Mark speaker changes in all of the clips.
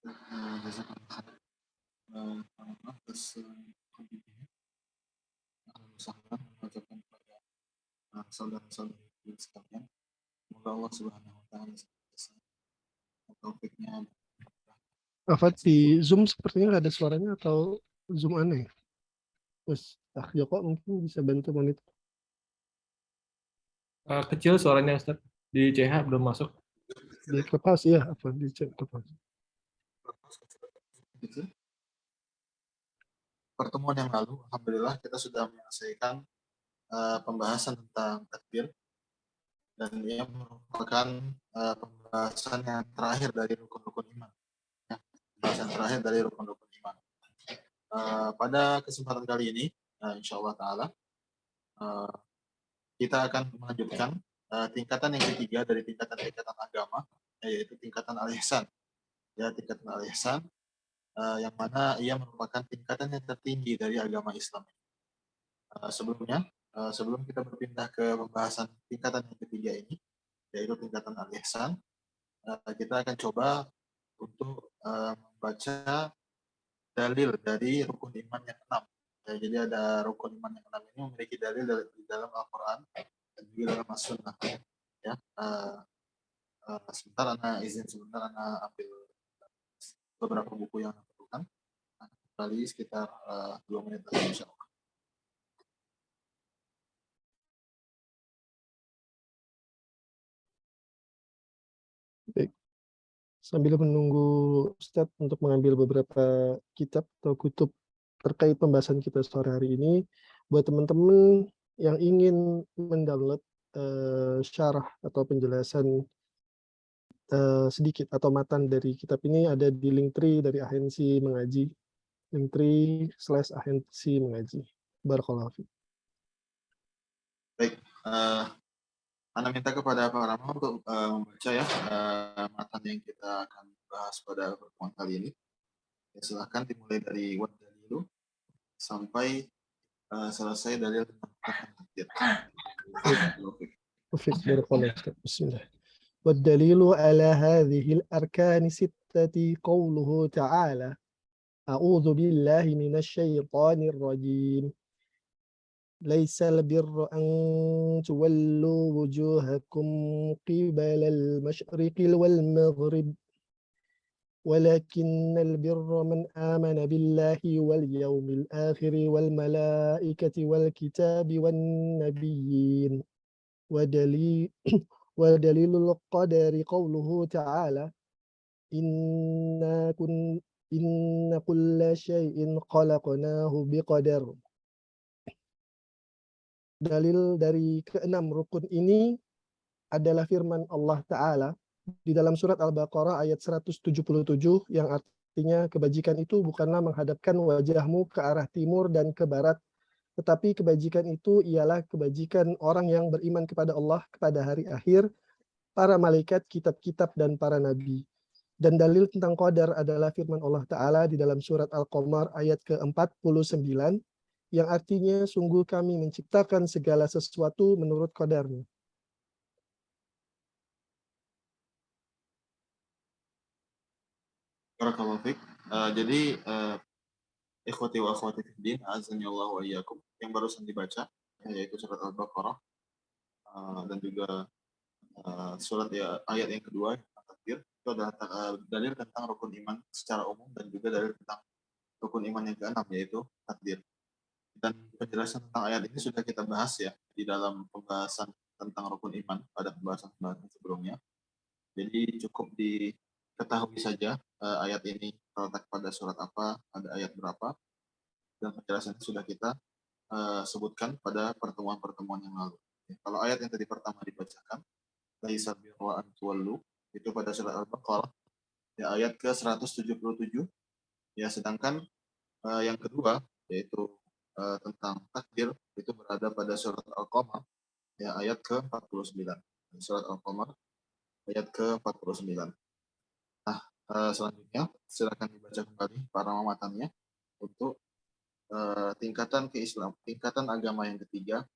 Speaker 1: Jazakallah khair. Atas kontribusinya. Alhamdulillah mengucapkan kepada saudara-saudari sekalian. Semoga Allah Subhanahu wa taala taufiknya.
Speaker 2: Afat di Zoom sepertinya nggak ada suaranya atau Zoom aneh. Mas Joko mungkin bisa bantu monitor.
Speaker 3: Kecil suaranya Ustaz. Di CH belum masuk.
Speaker 2: Di Clubhouse ya, apa di Clubhouse.
Speaker 1: Pertemuan yang lalu, alhamdulillah kita sudah menyelesaikan pembahasan tentang takbir, dan ia merupakan pembahasan yang terakhir dari rukun-rukun iman. Ya, pembahasan terakhir dari rukun-rukun iman. Pada kesempatan kali ini, insya Allah Ta'ala, kita akan melanjutkan tingkatan yang ketiga dari tingkatan-tingkatan agama, yaitu tingkatan al-ihsan. Ya, tingkatan al-ihsan, yang mana ia merupakan tingkatan yang tertinggi dari agama Islam. Sebelum kita berpindah ke pembahasan tingkatan yang ketiga ini, yaitu tingkatan al-ihsan, kita akan coba untuk membaca dalil dari rukun iman yang 6. Ya, jadi ada rukun iman yang 6 ini memiliki dalil di dalam Al-Quran dan juga dalam As-Sunnah. Ya, sebentar, Ana ambil beberapa buku yang Ana perlukan. Kali sekitar 2 menit lagi, insya Allah.
Speaker 2: Baik. Sambil menunggu Ustadz untuk mengambil beberapa kitab atau kutub terkait pembahasan kita sore hari ini, buat teman-teman yang ingin mendownload syarah atau penjelasan sedikit atau matan dari kitab ini ada di Linktree dari Ahensi Mengaji, Linktree/Ahensi Mengaji. Barakallahu fiik.
Speaker 1: Baik, Anda minta kepada Pak Rama untuk membaca ya matan yang kita akan bahas pada pertemuan kali ini. Ya, silahkan dimulai dari wad dalilu sampai selesai dalil tentang takdir.
Speaker 2: Bismillah. والدليل على هذه الأركان ستة قوله تعالى أعوذ بالله من الشيطان الرجيم ليس البر أن تولوا وجوهكم قبل المشرق والمغرب ولكن البر من آمن بالله واليوم الآخر والملائكة والكتاب والنبيين ودليل القدر قوله تعالى إن كل شيء خلقناه بقدر. Dalil dari keenam rukun ini adalah firman Allah Ta'ala di dalam surat Al-Baqarah ayat 177 yang artinya kebajikan itu bukanlah menghadapkan wajahmu ke arah timur dan ke barat, tetapi kebajikan itu ialah kebajikan orang yang beriman kepada Allah, kepada hari akhir, para malaikat, kitab-kitab, dan para nabi. Dan dalil tentang qadar adalah firman Allah Ta'ala di dalam surat Al-Qamar ayat ke-49 yang artinya sungguh kami menciptakan segala sesuatu menurut qadarnya.
Speaker 1: Barakallahu fiik. Jadi ikhwati wa akhwati fiddin, azanillahu wa iyyakum, yang barusan dibaca yaitu surat Al-Baqarah dan juga surat ayat yang kedua takdir, itu adalah dalil tentang rukun iman secara umum dan juga dalil tentang rukun iman yang keenam yaitu takdir. Dan penjelasan tentang ayat ini sudah kita bahas ya di dalam pembahasan tentang rukun iman pada pembahasan sebelumnya. Jadi cukup diketahui saja ayat ini terletak pada surat apa, ada ayat berapa, dan penjelasannya sudah kita sebutkan pada pertemuan-pertemuan yang lalu. Kalau ayat yang tadi pertama dibacakan, laisa birra an tuwallu, itu pada surat Al-Baqarah ya, ayat ke-177. Ya, sedangkan yang kedua yaitu tentang takdir itu berada pada surat Al-Qamar ya, ayat ke-49. Surat Al-Qamar ayat ke-49. Nah, selanjutnya silakan dibaca kembali para matannya untuk tingkatan tingkatan agama yang ketiga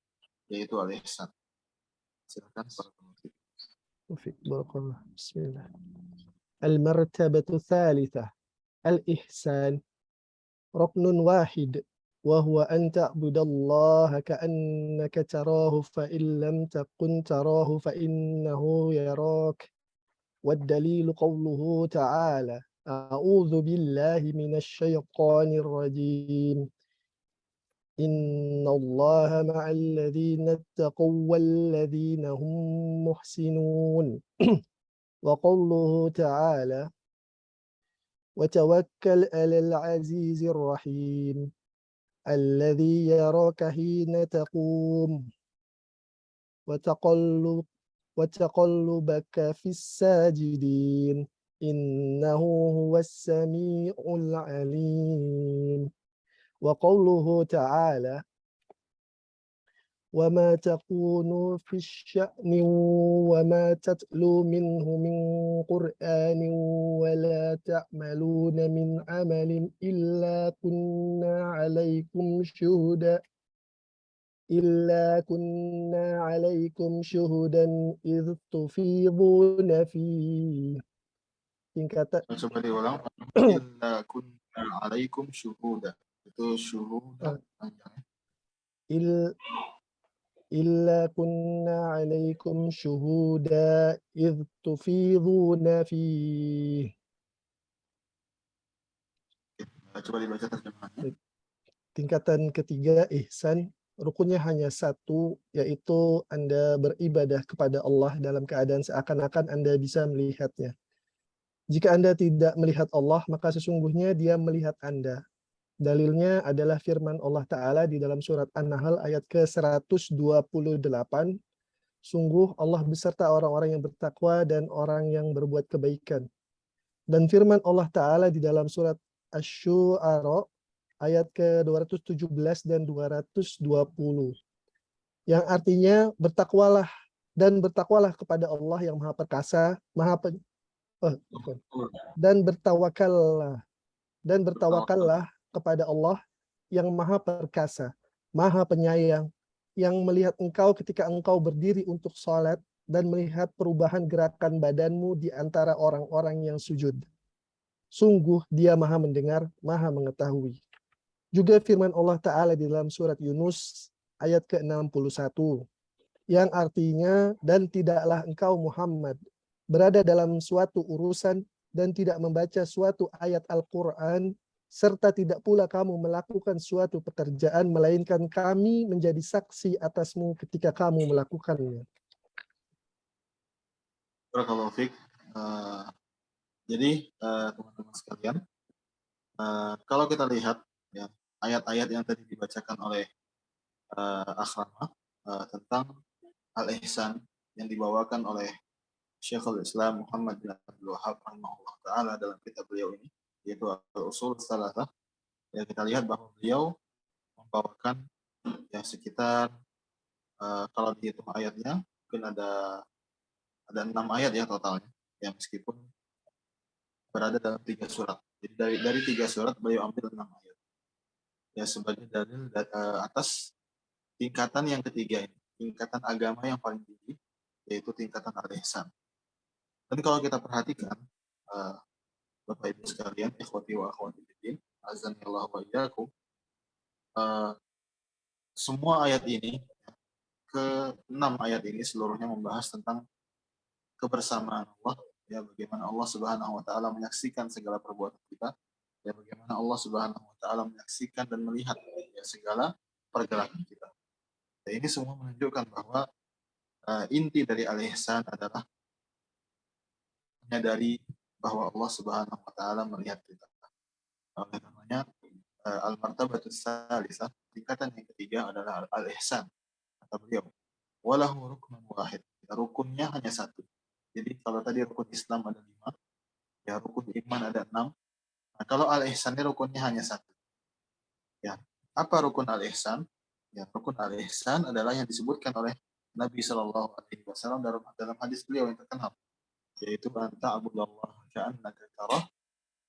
Speaker 1: yaitu al-ihsan. Silakan para penutup.
Speaker 2: Bismillah. Al-martabatu tsalitsah al-ihsan ruknun wahid wa huwa an ta'budallaha ka'annaka tarahu fa in lam takun tarahu fa innahu yarak. والدليل قوله تعالى أعوذ بالله من الشيطان الرجيم إن الله مع الذين اتقوا والذين هم محسنون وقوله تعالى وتوكل على العزيز الرحيم الذي يراك حين تقوم وتقلبك في الساجدين إنه هو السميع العليم وقوله تعالى وما تكونوا في الشأن وما تتلو منه من قرآن ولا تعملون من عمل إلا كنا عليكم شهودا إذ تفيضون فيه. Tingkatan
Speaker 1: Coba diulang. Illa kunna alaikum syuhuda. Itu syuhuda panjangnya.
Speaker 2: إلا كنا عليكم شهودا إذ تفيضون فيه.
Speaker 1: Coba dibaca terjemahannya.
Speaker 2: Tingkatan ketiga ihsan, rukunnya hanya satu, yaitu Anda beribadah kepada Allah dalam keadaan seakan-akan Anda bisa melihatnya. Jika Anda tidak melihat Allah, maka sesungguhnya Dia melihat Anda. Dalilnya adalah firman Allah Ta'ala di dalam surat An-Nahl ayat ke-128. Sungguh Allah beserta orang-orang yang bertakwa dan orang yang berbuat kebaikan. Dan firman Allah Ta'ala di dalam surat Asy-Syu'ara ayat ke-217 dan 220. Yang artinya bertakwalah kepada Allah yang Maha Perkasa, dan bertawakallah kepada Allah yang Maha Perkasa, Maha Penyayang, yang melihat engkau ketika engkau berdiri untuk sholat dan melihat perubahan gerakan badanmu di antara orang-orang yang sujud. Sungguh Dia Maha mendengar, Maha mengetahui. Juga firman Allah Ta'ala di dalam surat Yunus ayat ke-61, yang artinya, dan tidaklah engkau Muhammad berada dalam suatu urusan dan tidak membaca suatu ayat Al-Quran, serta tidak pula kamu melakukan suatu pekerjaan, melainkan kami menjadi saksi atasmu ketika kamu melakukannya.
Speaker 1: Barakallahu fiik. Jadi teman-teman sekalian, kalau kita lihat ya, ayat-ayat yang tadi dibacakan oleh Akhrama tentang al-ihsan yang dibawakan oleh Syekhul Islam Muhammad bin Abdul Wahhab rahimahullah taala dalam kitab beliau ini, yaitu Al-Ushul Tsalatsah. Ya, kita lihat bahwa beliau membawakan ya sekitar kalau dihitung ayatnya mungkin ada 6 ayat ya totalnya, ya meskipun berada dalam 3 surat. Jadi dari 3 surat beliau ambil 6 ayat. Ya sebagai dalil atas tingkatan yang ketiga ini, tingkatan agama yang paling tinggi, yaitu tingkatan al-ihsan. Dan kalau kita perhatikan, Bapak Ibu sekalian, ikhwati wa akhwati fiddin, azanillahu wa iyyakum, semua ayat ini, ke-6 ayat ini seluruhnya membahas tentang kebersamaan Allah, ya bagaimana Allah Subhanahu wa taala menyaksikan segala perbuatan kita, ya bagaimana Allah Subhanahu wa taala menyaksikan dan melihat ya segala pergerakan kita. Ya, ini semua menunjukkan bahwa inti dari al-ihsan adalah menyadari bahwa Allah Subhanahu wa taala melihat kita. Oleh karenanya al-martabatus tsalisah, tingkatan yang ketiga adalah al-ihsan. Kata beliau, walahu ruknun wahid. Rukunnya hanya satu. Jadi kalau tadi rukun Islam ada 5, ya rukun iman ada 6. Nah, kalau al-ihsan ini rukunnya hanya satu. Ya, apa rukun al-ihsan? Ya, rukun al-ihsan adalah yang disebutkan oleh Nabi Shallallahu Alaihi Wasallam dalam hadis beliau yang terkenal, yaitu anta abudallah ka'annaka tarah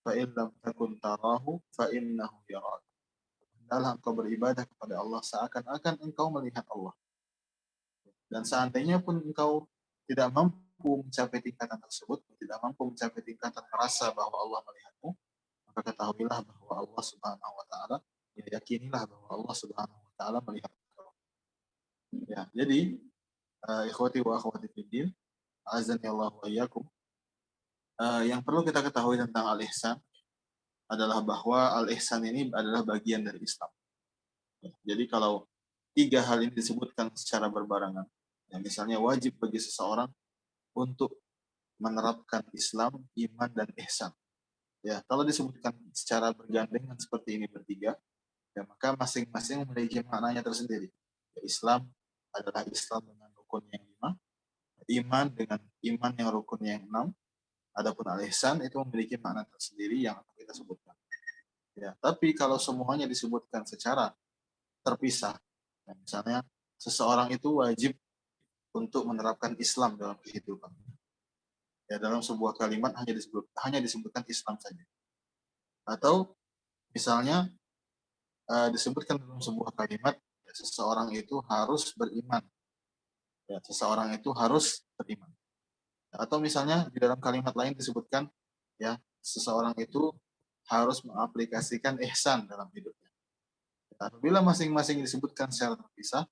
Speaker 1: fa in lam takun tarahu fa innahu yarak. Dalam engkau beribadah kepada Allah seakan-akan engkau melihat Allah. Dan seandainya pun engkau tidak mampu mencapai tingkatan tersebut, tidak mampu mencapai tingkatan merasa bahwa Allah melihatmu, maka maka ketahuilah bahwa Allah Subhanahu wa taala, ya yakinilah bahwa Allah Subhanahu wa taala melihat engkau. Ya, jadi ikhwati wa akhwati fiddin, azani Allah wa iyyakum. Yang perlu kita ketahui tentang al-ihsan adalah bahwa al-ihsan ini adalah bagian dari Islam. Jadi kalau tiga hal ini disebutkan secara berbarengan, ya, misalnya wajib bagi seseorang untuk menerapkan Islam, iman, dan ihsan. Ya, kalau disebutkan secara bergandengan seperti ini bertiga, ya maka masing-masing memiliki maknanya tersendiri. Ya, Islam adalah Islam dengan rukun yang 5, iman dengan iman yang rukun yang 6, adapun al-ihsan itu memiliki makna tersendiri yang akan kita sebutkan. Ya, tapi kalau semuanya disebutkan secara terpisah, ya, misalnya seseorang itu wajib untuk menerapkan Islam dalam kehidupan. Ya, dalam sebuah kalimat hanya disebutkan Islam saja. Atau misalnya disebutkan dalam sebuah kalimat, ya, seseorang itu harus beriman. Ya, seseorang itu harus beriman. Atau misalnya di dalam kalimat lain disebutkan, ya, seseorang itu harus mengaplikasikan ihsan dalam hidupnya. Apabila masing-masing disebutkan secara terpisah,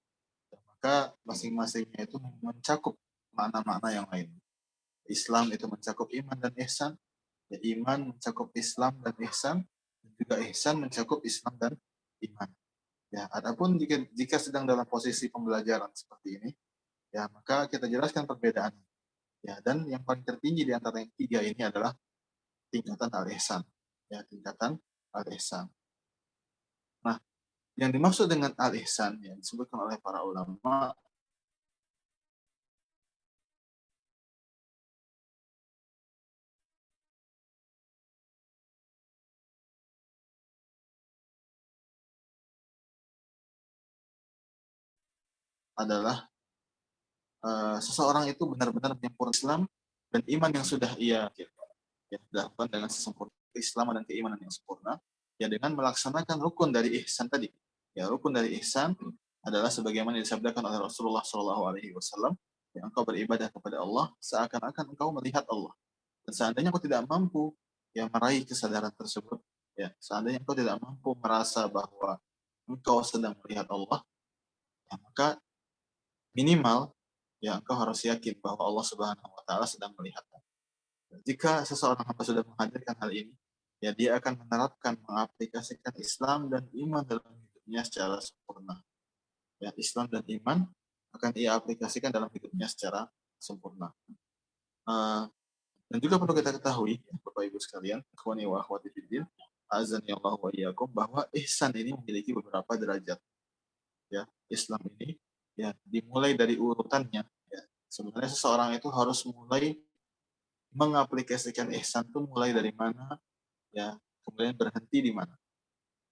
Speaker 1: maka masing-masingnya itu mencakup makna-makna yang lain. Islam itu mencakup iman dan ihsan, ya, iman mencakup Islam dan ihsan, dan juga ihsan mencakup Islam dan iman. Ya, adapun jika sedang dalam posisi pembelajaran seperti ini, ya maka kita jelaskan perbedaannya. Ya, dan yang paling tertinggi di antara yang tiga ini adalah tingkatan al-ihsan. Ya, tingkatan al-ihsan. Nah, yang dimaksud dengan al-ihsan yang disebutkan oleh para ulama adalah seseorang itu benar-benar menyempurnakan Islam dan iman yang sudah ia lakukan dengan sesempurna Islam dan keimanan yang sempurna, ya dengan melaksanakan rukun dari ihsan tadi. Ya, rukun dari ihsan adalah sebagaimana disabdakan oleh Rasulullah Shallallahu Alaihi Wasallam, yang engkau beribadah kepada Allah seakan-akan engkau melihat Allah. Dan seandainya engkau tidak mampu meraih kesadaran tersebut, ya seandainya engkau tidak mampu merasa bahwa engkau sedang melihat Allah, ya maka minimal ya engkau harus yakin bahwa Allah Subhanahu wa taala sedang melihatmu. Jika seseorang hamba sudah menghadirkan hal ini, ya dia akan menerapkan, mengaplikasikan Islam dan iman dalam hidupnya secara sempurna. Ya, Islam dan iman akan ia aplikasikan dalam hidupnya secara sempurna. Dan juga perlu kita ketahui, ya, Bapak Ibu sekalian, akhwani wa akhwati fiddin, azani Allah wa iyyakum, bahwa ihsan ini memiliki beberapa derajat. Ya, Islam ini ya dimulai dari urutannya. Ya. Sebenarnya seseorang itu harus mulai mengaplikasikan ihsan itu mulai dari mana, ya, kemudian berhenti di mana.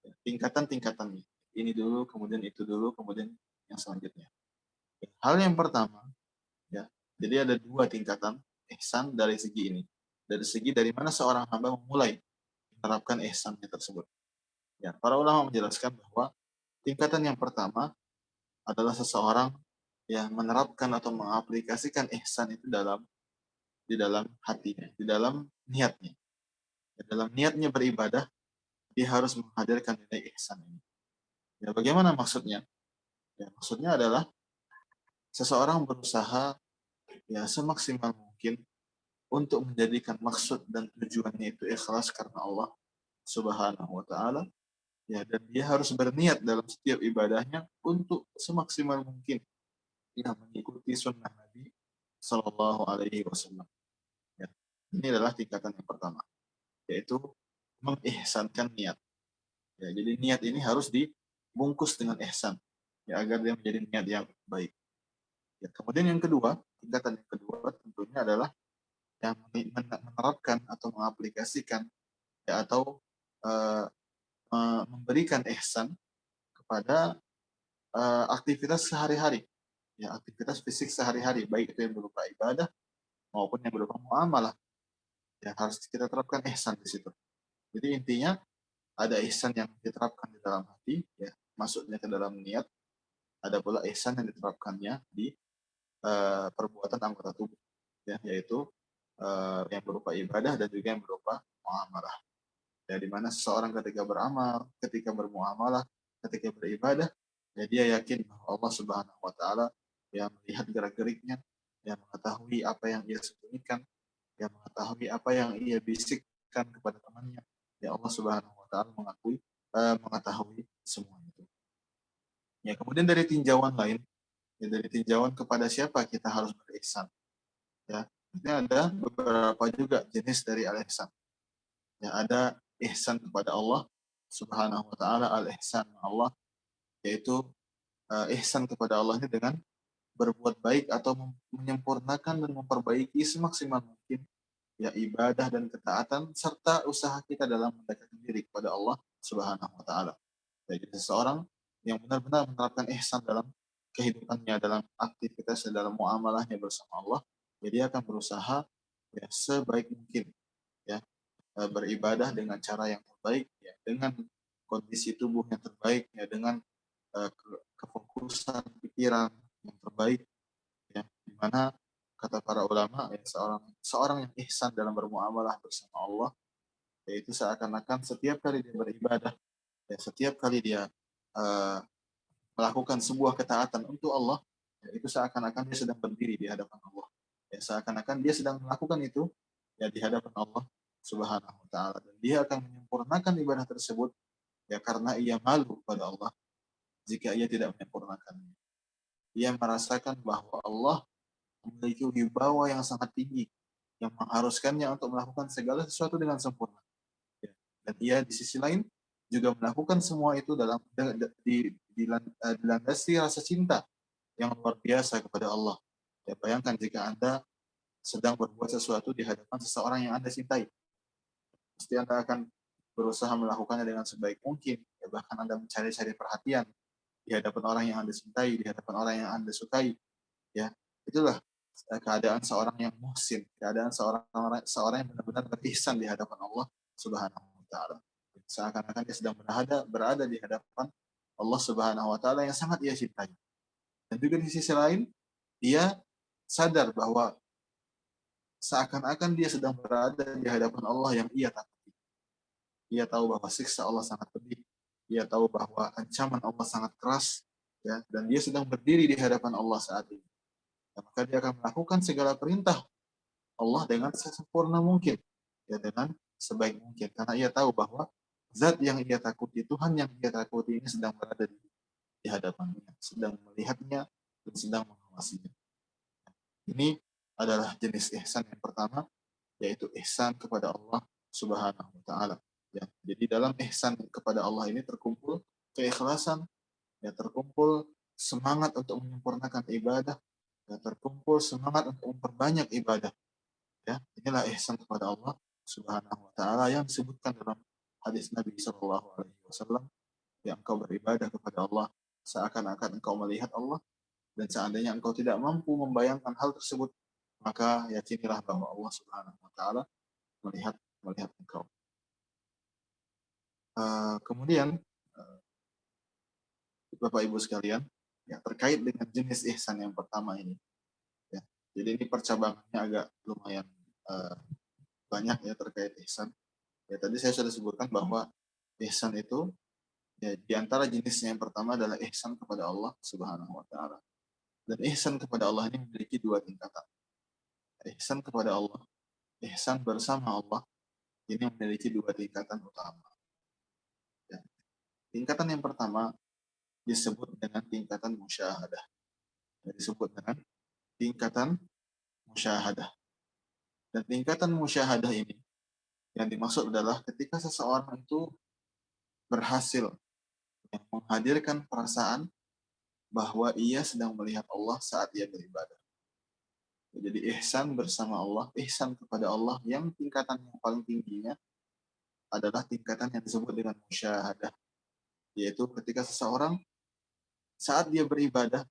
Speaker 1: Ya, tingkatan-tingkatannya. Ini dulu, kemudian itu dulu, kemudian yang selanjutnya. Ya, hal yang pertama, ya, jadi ada dua tingkatan ihsan dari segi ini. Dari segi dari mana seorang hamba memulai menerapkan ihsannya tersebut. Ya, para ulama menjelaskan bahwa tingkatan yang pertama adalah seseorang yang menerapkan atau mengaplikasikan ihsan itu di dalam hatinya, di dalam niatnya. Dalam niatnya beribadah, dia harus menghadirkan nilai ihsan ini. Ya, bagaimana maksudnya? Ya, maksudnya adalah seseorang berusaha ya semaksimal mungkin untuk menjadikan maksud dan tujuannya itu ikhlas karena Allah Subhanahu wa taala. Ya, dan dia harus berniat dalam setiap ibadahnya untuk semaksimal mungkin ya mengikuti sunnah Nabi Sallallahu Alaihi Wasallam. Ya, ini adalah tingkatan yang pertama, yaitu mengihsankan niat. Ya, jadi niat ini harus dibungkus dengan ihsan, ya agar dia menjadi niat yang baik. Ya, kemudian yang kedua, tingkatan yang kedua tentunya adalah yang menerapkan atau mengaplikasikan ya atau uh, memberikan ihsan kepada aktivitas sehari-hari, ya aktivitas fisik sehari-hari, baik itu yang berupa ibadah maupun yang berupa muamalah. Ya harus kita terapkan ihsan di situ. Jadi intinya ada ihsan yang diterapkan di dalam hati, ya masuknya ke dalam niat. Ada pula ihsan yang diterapkannya di perbuatan anggota tubuh, ya yaitu yang berupa ibadah dan juga yang berupa muamalah. Ya, di mana seseorang ketika beramal, ketika bermuamalah, ketika beribadah, ya dia yakin bahwa Allah Subhanahu wa taala yang melihat gerak-geriknya, yang mengetahui apa yang ia sembunyikan, yang mengetahui apa yang ia bisikkan kepada temannya. Ya Allah Subhanahu wa taala mengetahui semua itu. Ya, kemudian dari tinjauan lain, ya dari tinjauan kepada siapa kita harus berihsan. Ya, ini ada beberapa juga jenis dari al-ihsan. Ya, ada ihsan kepada Allah Subhanahu wa taala, al-ihsan Allah, yaitu ihsan kepada Allah ini dengan berbuat baik atau menyempurnakan dan memperbaiki semaksimal mungkin ya ibadah dan ketaatan serta usaha kita dalam mendekatkan diri kepada Allah Subhanahu wa taala. Jadi seseorang yang benar-benar menerapkan ihsan dalam kehidupannya, dalam aktivitasnya, dalam muamalahnya bersama Allah, jadi dia akan berusaha ya sebaik mungkin ya beribadah dengan cara yang terbaik ya, dengan kondisi tubuh yang terbaik ya, dengan kefokusan pikiran yang terbaik ya, di mana kata para ulama ya seorang yang ihsan dalam bermuamalah bersama Allah yaitu seakan-akan setiap kali dia beribadah ya, setiap kali dia uh, melakukan sebuah ketaatan untuk Allah ya, itu seakan-akan dia sedang berdiri di hadapan Allah ya, seakan-akan dia sedang melakukan itu ya di hadapan Allah Subhanahu wa taala, dan dia akan menyempurnakan ibadah tersebut ya karena ia malu pada Allah jika ia tidak menyempurnakannya. Ia merasakan bahwa Allah memiliki wibawa yang sangat tinggi yang mengharuskannya untuk melakukan segala sesuatu dengan sempurna. Ya. Dan ia di sisi lain juga melakukan semua itu dalam dilandasi rasa cinta yang luar biasa kepada Allah. Ya, bayangkan jika Anda sedang berbuat sesuatu di hadapan seseorang yang Anda cintai. Pasti Anda akan berusaha melakukannya dengan sebaik mungkin. Ya, bahkan Anda mencari-cari perhatian di hadapan orang yang Anda cintai, di hadapan orang yang Anda sukai. Ya, itulah keadaan seorang yang muhsin, keadaan seorang yang benar-benar berihsan di hadapan Allah Subhanahu wa taala. Seakan-akan dia sedang berada di hadapan Allah Subhanahu wa taala yang sangat ia cintai. Dan juga di sisi lain, dia sadar bahwa seakan-akan dia sedang berada di hadapan Allah yang ia takuti. Ia tahu bahwa siksa Allah sangat pedih. Ia tahu bahwa ancaman Allah sangat keras, ya, dan dia sedang berdiri di hadapan Allah saat ini. Maka dia akan melakukan segala perintah Allah dengan sesempurna mungkin, ya dengan sebaik mungkin, karena ia tahu bahwa zat yang ia takuti, Tuhan yang ia takuti ini sedang berada di hadapannya, sedang melihatnya dan sedang mengawasinya. Ini adalah jenis ihsan yang pertama, yaitu ihsan kepada Allah Subhanahu wa taala. Ya, jadi dalam ihsan kepada Allah ini terkumpul keikhlasan, ya terkumpul semangat untuk menyempurnakan ibadah, ya terkumpul semangat untuk memperbanyak ibadah. Ya, inilah ihsan kepada Allah Subhanahu wa taala yang disebutkan dalam hadis Nabi sallallahu alaihi wasallam, yang engkau beribadah kepada Allah seakan-akan engkau melihat Allah, dan seandainya engkau tidak mampu membayangkan hal tersebut, maka yakinilah bahwa Allah Subhanahu wa taala melihat melihat engkau. Kemudian Bapak Ibu sekalian, ya terkait dengan jenis ihsan yang pertama ini, ya. Jadi ini percabangannya agak lumayan banyak ya terkait ihsan. Ya tadi saya sudah sebutkan bahwa ihsan itu ya di antara jenisnya yang pertama adalah ihsan kepada Allah Subhanahu wa taala. Dan ihsan kepada Allah ini memiliki dua tingkatan. Ihsan kepada Allah, ihsan bersama Allah, ini memiliki dua tingkatan utama. Ya. Tingkatan yang pertama disebut dengan tingkatan musyahadah. Ya, disebut dengan tingkatan musyahadah. Dan tingkatan musyahadah ini yang dimaksud adalah ketika seseorang itu berhasil menghadirkan perasaan bahwa ia sedang melihat Allah saat ia beribadah. Jadi ihsan bersama Allah, ihsan kepada Allah yang tingkatan yang paling tingginya adalah tingkatan yang disebut dengan musyahadah. Yaitu ketika seseorang saat dia beribadah,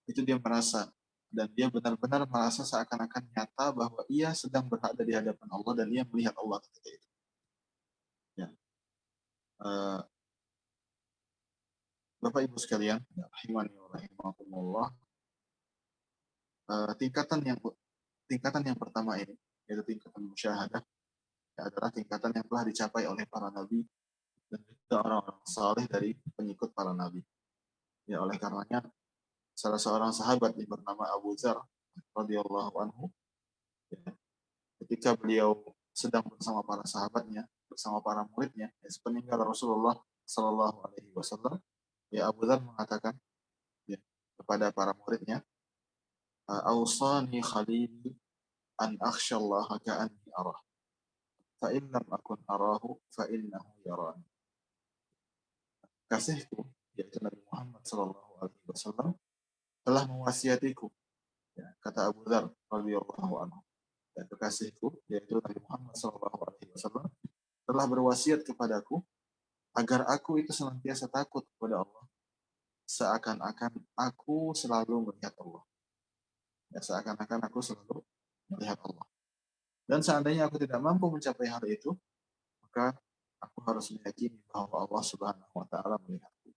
Speaker 1: itu dia merasa, dan dia benar-benar merasa seakan-akan nyata bahwa ia sedang berada di hadapan Allah dan ia melihat Allah ketika itu. Ya. Bapak Ibu sekalian, rahimani wa rahimakumullah, tingkatan yang pertama ini, yaitu tingkatan musyahadah, adalah tingkatan yang telah dicapai oleh para nabi dan juga orang-orang saleh dari pengikut para nabi. Ya, oleh karenanya salah seorang sahabat yang bernama Abu Dzar radhiyallahu anhu, ya, ketika beliau sedang bersama para sahabatnya, bersama para muridnya, ya, sepeninggal Rasulullah Shallallahu Alaihi Wasallam, ya Abu Dzar mengatakan, ya, kepada para muridnya, "Ausani khalili an akhshallaha ka'anni arah, fa in lam akun arahu fa innahu yarani." Kasihku, yaitu Nabi Muhammad Shallallahu Alaihi Wasallam, telah mewasiatiku, ya, kata Abu Dzar radhiyallahu anhu, dan kekasihku, yaitu Nabi Muhammad Shallallahu Alaihi Wasallam, telah berwasiat kepadaku agar aku itu senantiasa takut kepada Allah, seakan-akan aku selalu melihat Allah. Ya, seakan-akan aku selalu melihat Allah. Dan seandainya aku tidak mampu mencapai hal itu, maka aku harus meyakini bahwa Allah Subhanahu wa taala melihatku.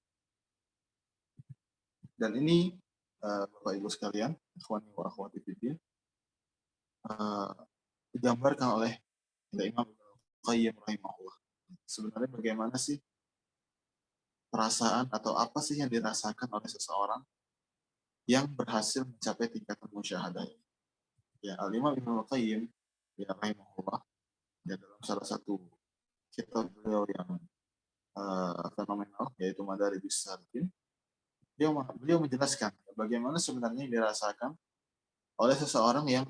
Speaker 1: Dan ini Bapak Ibu sekalian, ikhwani wa akhwati fiddin, digambarkan oleh Imam Ibnu Qayyim rahimahullah. Sebenarnya bagaimana sih perasaan atau apa sih yang dirasakan oleh seseorang yang berhasil mencapai tingkatan musyahadah? Ya, Al-Imam Ibnu Qayyim ya rahimahullah, ya, dalam salah satu kitab beliau yang fenomenal, yaitu Madarijus Salikin, beliau menjelaskan bagaimana sebenarnya yang dirasakan oleh seseorang yang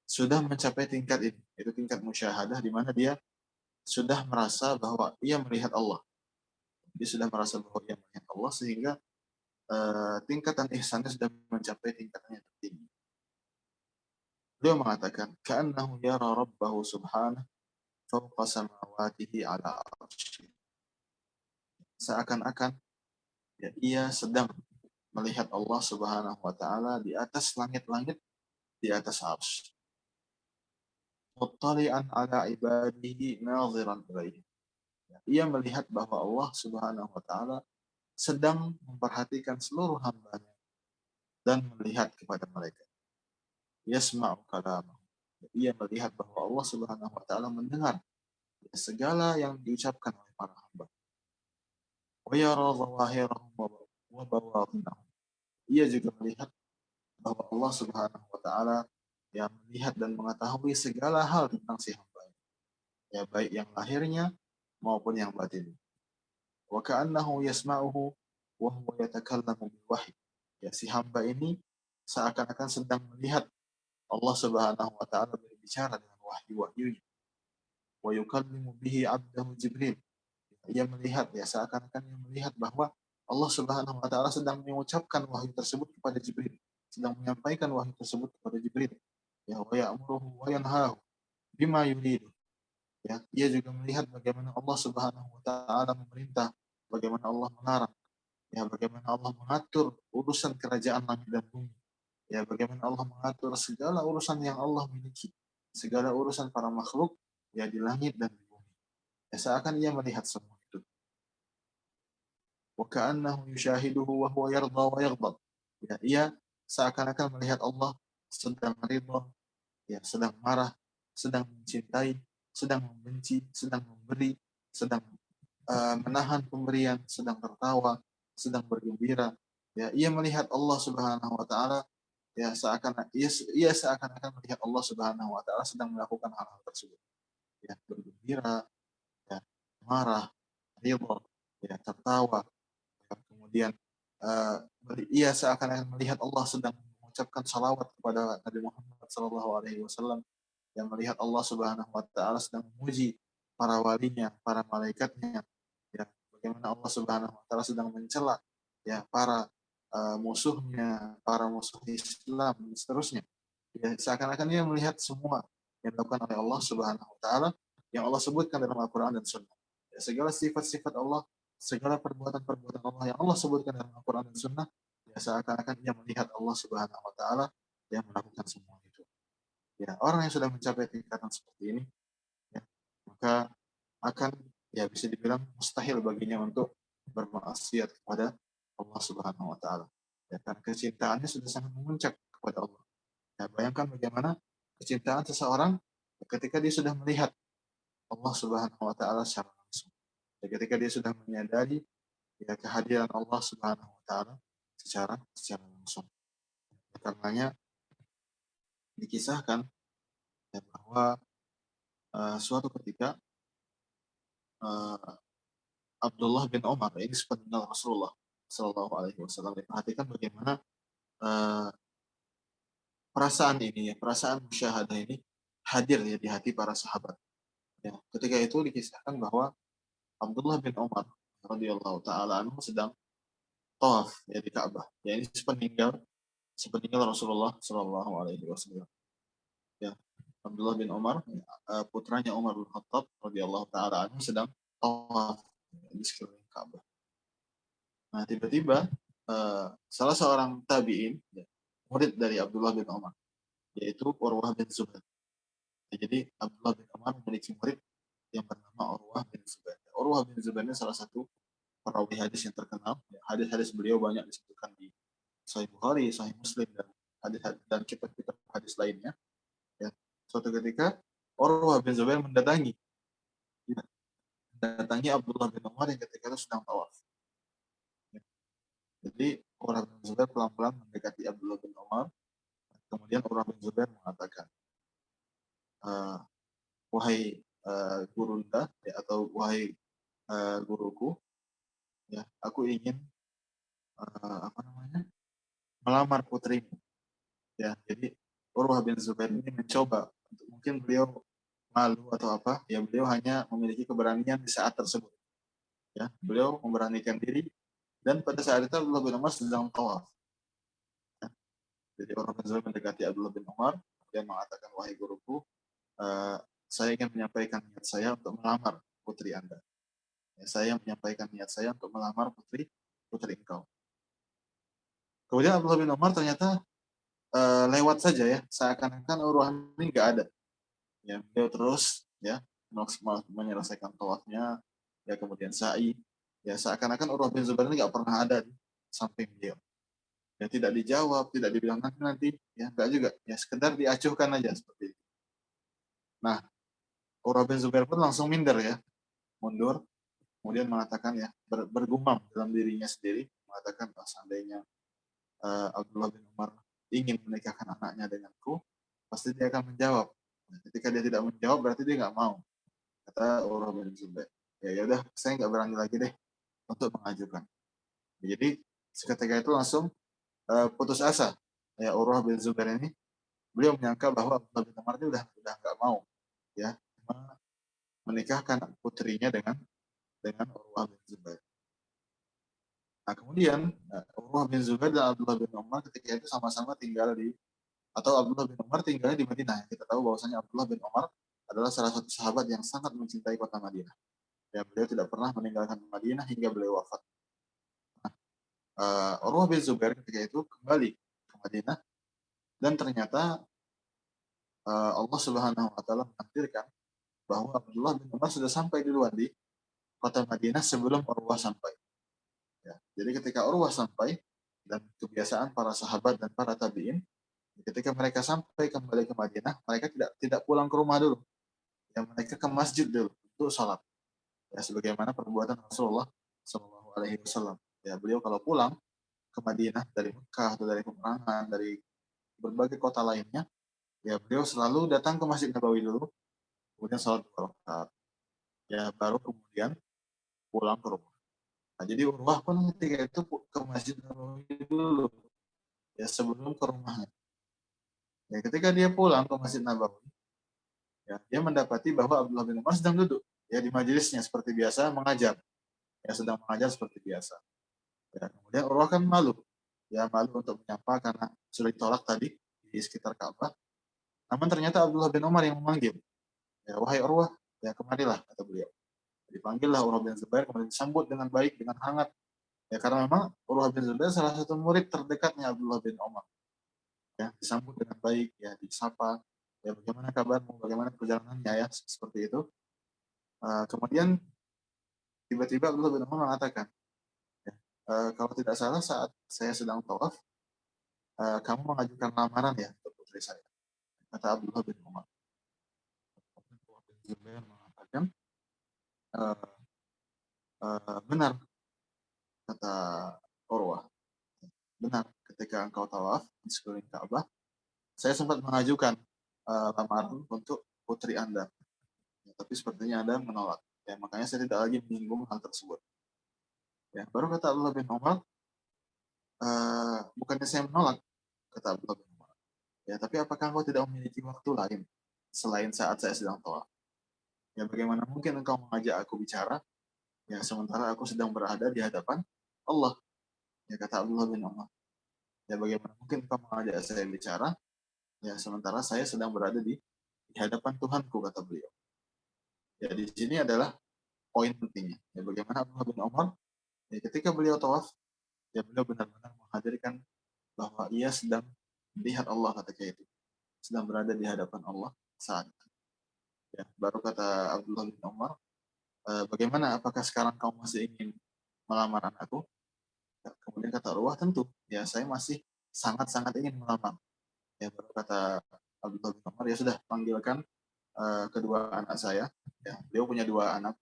Speaker 1: sudah mencapai tingkat ini, yaitu tingkat musyahadah, di mana dia sudah merasa bahwa ia melihat Allah. Dia sudah merasa bahwa ia melihat Allah, sehingga tingkatan ihsannya sudah mencapai tingkatan yang tertinggi. Beliau mengatakan, "Ka'annahu yara rabbahu subhanahu fawqa samawatihi ala arsy." Seakan-akan ya, ia sedang melihat Allah Subhanahu wa taala di atas langit-langit, di atas arsy. Muttali'an ala ibadihi naziran ilaihi. Ia melihat bahwa Allah Subhanahu wa taala sedang memperhatikan seluruh hamba-Nya dan melihat kepada mereka. Yasma'u kalamahu. Ia melihat bahwa Allah Subhanahu wa taala mendengar segala yang diucapkan oleh para hamba. Wa yara zawahirahum wa bawatinahum. Ia juga melihat bahwa Allah Subhanahu wa taala yang melihat dan mengetahui segala hal tentang si hamba, ya, baik yang lahirnya maupun yang batin. Wa ka'annahu yasma'uhu wa huwa yatakallamu bil wahyi. Ya, si hamba ini seakan-akan sedang melihat Allah Subhanahu wa taala berbicara dengan wahyu-wahyunya. Wa yukallimu bihi 'abdahu Jibril. Ia melihat, ya, seakan-akan ia melihat bahwa Allah Subhanahu wa taala sedang mengucapkan wahyu tersebut kepada Jibril, sedang menyampaikan wahyu tersebut kepada Jibril. Ya, wa ya'muruhu wa yanhahu bima yuridu. Ya, ia juga melihat bagaimana Allah Subhanahu wa taala memerintah, bagaimana Allah melarang, ya, bagaimana Allah mengatur urusan kerajaan langit dan bumi. Ya, bagaimana Allah mengatur segala urusan yang Allah miliki, segala urusan para makhluk, ya, di langit dan di bumi. Ya, seakan ia melihat semua itu. Wa ka'annahu yushahiduhu wa huwa yarda wa yaghdab. Ya, ia seakan-akan melihat Allah sedang ridha, ya, sedang marah, sedang mencintai, sedang membenci, sedang memberi, sedang menahan pemberian, sedang tertawa, sedang bergembira. Ya, ia melihat Allah Subhanahu wa taala, ya, ia seakan-akan melihat Allah Subhanahu wa taala sedang melakukan hal-hal tersebut. Ya, bergembira, ya, marah, ridha, ya, tertawa. Ya, kemudian ia seakan-akan melihat Allah sedang mengucapkan salawat kepada Nabi Muhammad sallallahu alaihi wasallam, yang melihat Allah Subhanahu wa taala sedang memuji para walinya, para malaikatnya, ya, bagaimana Allah Subhanahu wa taala sedang mencela, ya, para musuhnya, para musuh Islam dan seterusnya. Ya, seakan-akan ia melihat semua yang dilakukan oleh Allah Subhanahu wa taala yang Allah sebutkan dalam Al-Qur'an dan Sunnah. Ya, segala sifat-sifat Allah, segala perbuatan-perbuatan Allah yang Allah sebutkan dalam Al-Qur'an dan Sunnah, ya, seakan-akan ia melihat Allah Subhanahu wa taala yang melakukan semua itu. Ya, orang yang sudah mencapai tingkatan seperti ini, ya, maka akan, ya, bisa dibilang mustahil baginya untuk bermaksiat kepada Allah Subhanahu wa taala. Ya, karena kecintaannya sudah sangat memuncak kepada Allah. Ya, bayangkan bagaimana kecintaan seseorang ketika dia sudah melihat Allah Subhanahu wa taala secara langsung. Dan ketika dia sudah menyadari ya kehadiran Allah Subhanahu wa taala secara langsung. Karenanya dikisahkan ya, bahwa suatu ketika Abdullah bin Umar ini sepeninggal Rasulullah Shallallahu Alaihi Wasallam, perhatikan bagaimana uh, perasaan ini ya, perasaan musyahadah ini hadir ya di hati para sahabat. Ya, ketika itu dikisahkan bahwa Abdullah bin Umar radhiyallahu taala anhu sedang tawaf ya di Ka'bah. Ya, ini sepeninggal Rasulullah Shallallahu Alaihi Wasallam. Ya, Abdullah bin Umar, putranya Umar bin Khattab radhiyallahu taala anhu sedang tawaf di sekeliling Ka'bah. Nah, tiba-tiba salah seorang tabi'in, ya, murid dari Abdullah bin Umar, yaitu Urwah bin Zubair. Ya, jadi Abdullah bin Umar memiliki murid yang bernama Urwah bin Zubair. Urwah bin Zubair ini salah satu perawi hadis yang terkenal. Ya, hadis-hadis beliau banyak disebutkan di Sahih Bukhari, Sahih Muslim, dan hadis dan kitab-kitab hadis lainnya. Ya, suatu ketika Urwah bin Zubair mendatangi Abdullah bin Umar yang ketika itu sedang tawaf. Jadi Urwah bin Zubair pelan-pelan mendekati Abdullah bin Umar. Kemudian Urwah bin Zubair mengatakan, wahai gurunda ya, atau wahai guruku, ya aku ingin melamar putrimu. Ya, jadi Urwah bin Zubair ini mencoba untuk, mungkin beliau malu atau apa, ya beliau hanya memiliki keberanian di saat tersebut. Ya, beliau memberanikan diri, dan pada saat itu Abdullah bin Umar sedang tawaf. Ya, jadi Urwah bin Zubair mendekati Abdullah bin Umar, kemudian mengatakan, wahai guruku, saya ingin menyampaikan niat saya untuk melamar putri Anda. Ya, saya menyampaikan niat saya untuk melamar putri engkau. Kemudian Abdullah bin Umar ternyata lewat saja ya, seakan-akan Urwah ini nggak ada. Ya, beliau terus ya menyelesaikan tawafnya, ya kemudian sa'i. Ya, seakan-akan Urwah bin Zubair ini nggak pernah ada di samping beliau. Ya, tidak dijawab, tidak dibilang nanti, ya nggak juga. Ya, sekedar diacuhkan aja seperti itu. Nah, Urwah bin Zubair pun langsung minder ya, mundur, kemudian mengatakan ya, bergumam dalam dirinya sendiri, mengatakan, seandainya Abdullah bin Umar ingin menikahkan anaknya denganku, pasti dia akan menjawab. Nah, ketika dia tidak menjawab, berarti dia nggak mau, kata Urwah bin Zubair. Ya udah, saya nggak berani lagi deh untuk mengajukan. Jadi seketika itu langsung putus asa. Ya, Urwah bin Zubair ini, beliau menyangka bahwa Abdullah bin Umar ini udah nggak mau ya menikahkan putrinya dengan Urwah bin Zubair. Nah, kemudian Urwah bin Zubair dan Abdullah bin Umar ketika itu sama-sama tinggal atau Abdullah bin Umar tinggalnya di Madinah. Kita tahu bahwasanya Abdullah bin Umar adalah salah satu sahabat yang sangat mencintai kota Madinah. Ya, beliau tidak pernah meninggalkan Madinah hingga beliau wafat. Urwah bin Zubair ketika itu kembali ke Madinah, dan ternyata Allah Subhanahu wa taala menakdirkan bahwa Abdullah bin Umar sudah sampai duluan di kota Madinah sebelum Urwah sampai. Ya, jadi ketika Urwah sampai, dan kebiasaan para sahabat dan para tabi'in, ketika mereka sampai kembali ke Madinah, mereka tidak pulang ke rumah dulu. Ya, mereka ke masjid dulu untuk salat. Ya, sebagaimana perbuatan Rasulullah Shallallahu Alaihi Wasallam. Ya, beliau kalau pulang ke Madinah dari Mekah atau dari peperangan, dari berbagai kota lainnya, ya beliau selalu datang ke Masjid Nabawi dulu, kemudian salat 2 rakaat. Ya, baru kemudian pulang ke rumah. Nah, jadi Urwah pun ketika itu ke Masjid Nabawi dulu, ya sebelum ke rumahnya. Ya, ketika dia pulang ke Masjid Nabawi, ya, dia mendapati bahwa Abdullah bin Umar sedang duduk ya di majelisnya seperti biasa mengajar. Ya, sedang mengajar seperti biasa. Ya, kemudian Urwah kan malu. Ya, malu untuk menyapa karena sudah ditolak tadi di sekitar Ka'bah. Namun ternyata Abdullah bin Umar yang memanggil. Ya, wahai Urwah, ya kemarilah, kata beliau. Dipanggillah Urwah bin Zubair, kemudian disambut dengan baik, dengan hangat. Ya, karena memang Urwah bin Zubair salah satu murid terdekatnya Abdullah bin Umar. Ya, disambut dengan baik, ya disapa. Ya, bagaimana kabarmu, bagaimana perjalanannya, ya seperti itu. Kemudian tiba-tiba Abdullah bin Umar mengatakan, ya, kalau tidak salah saat saya sedang tawaf, kamu mengajukan lamaran ya untuk putri saya, kata Abdullah bin Umar. Abdullah bin Zubair mengatakan, eh, benar kata Urwah, benar ketika engkau tawaf di sekeliling Ka'bah, saya sempat mengajukan lamaran untuk putri Anda, ya, tapi sepertinya Anda menolak. Ya, makanya saya tidak lagi menyinggung hal tersebut. Ya, baru kata Abdullah bin Umar, bukannya saya menolak, kata Abdullah bin Umar. Ya, tapi apakah engkau tidak memiliki waktu lain selain saat saya sedang tawaf? Ya, bagaimana mungkin engkau mengajak aku bicara, ya sementara aku sedang berada di hadapan Allah? Ya, kata Abdullah bin Umar. Ya, bagaimana mungkin engkau mengajak saya bicara, ya sementara saya sedang berada di hadapan Tuhanku, kata beliau. Ya, di sini adalah poin pentingnya. Ya, bagaimana Abdullah bin Umar, ya, ketika beliau tawaf, ya beliau benar-benar menghadirkan bahwa ia sedang melihat Allah ketika itu, sedang berada di hadapan Allah saat itu. Ya, baru kata Abdullah bin Umar, bagaimana, apakah sekarang kamu masih ingin melamar anakku? Ya, kemudian kata Urwah, tentu, ya saya masih sangat-sangat ingin melamar. Ya, baru kata Abdullah bin Umar, ya sudah, panggilkan kedua anak saya. Ya, beliau punya dua anak.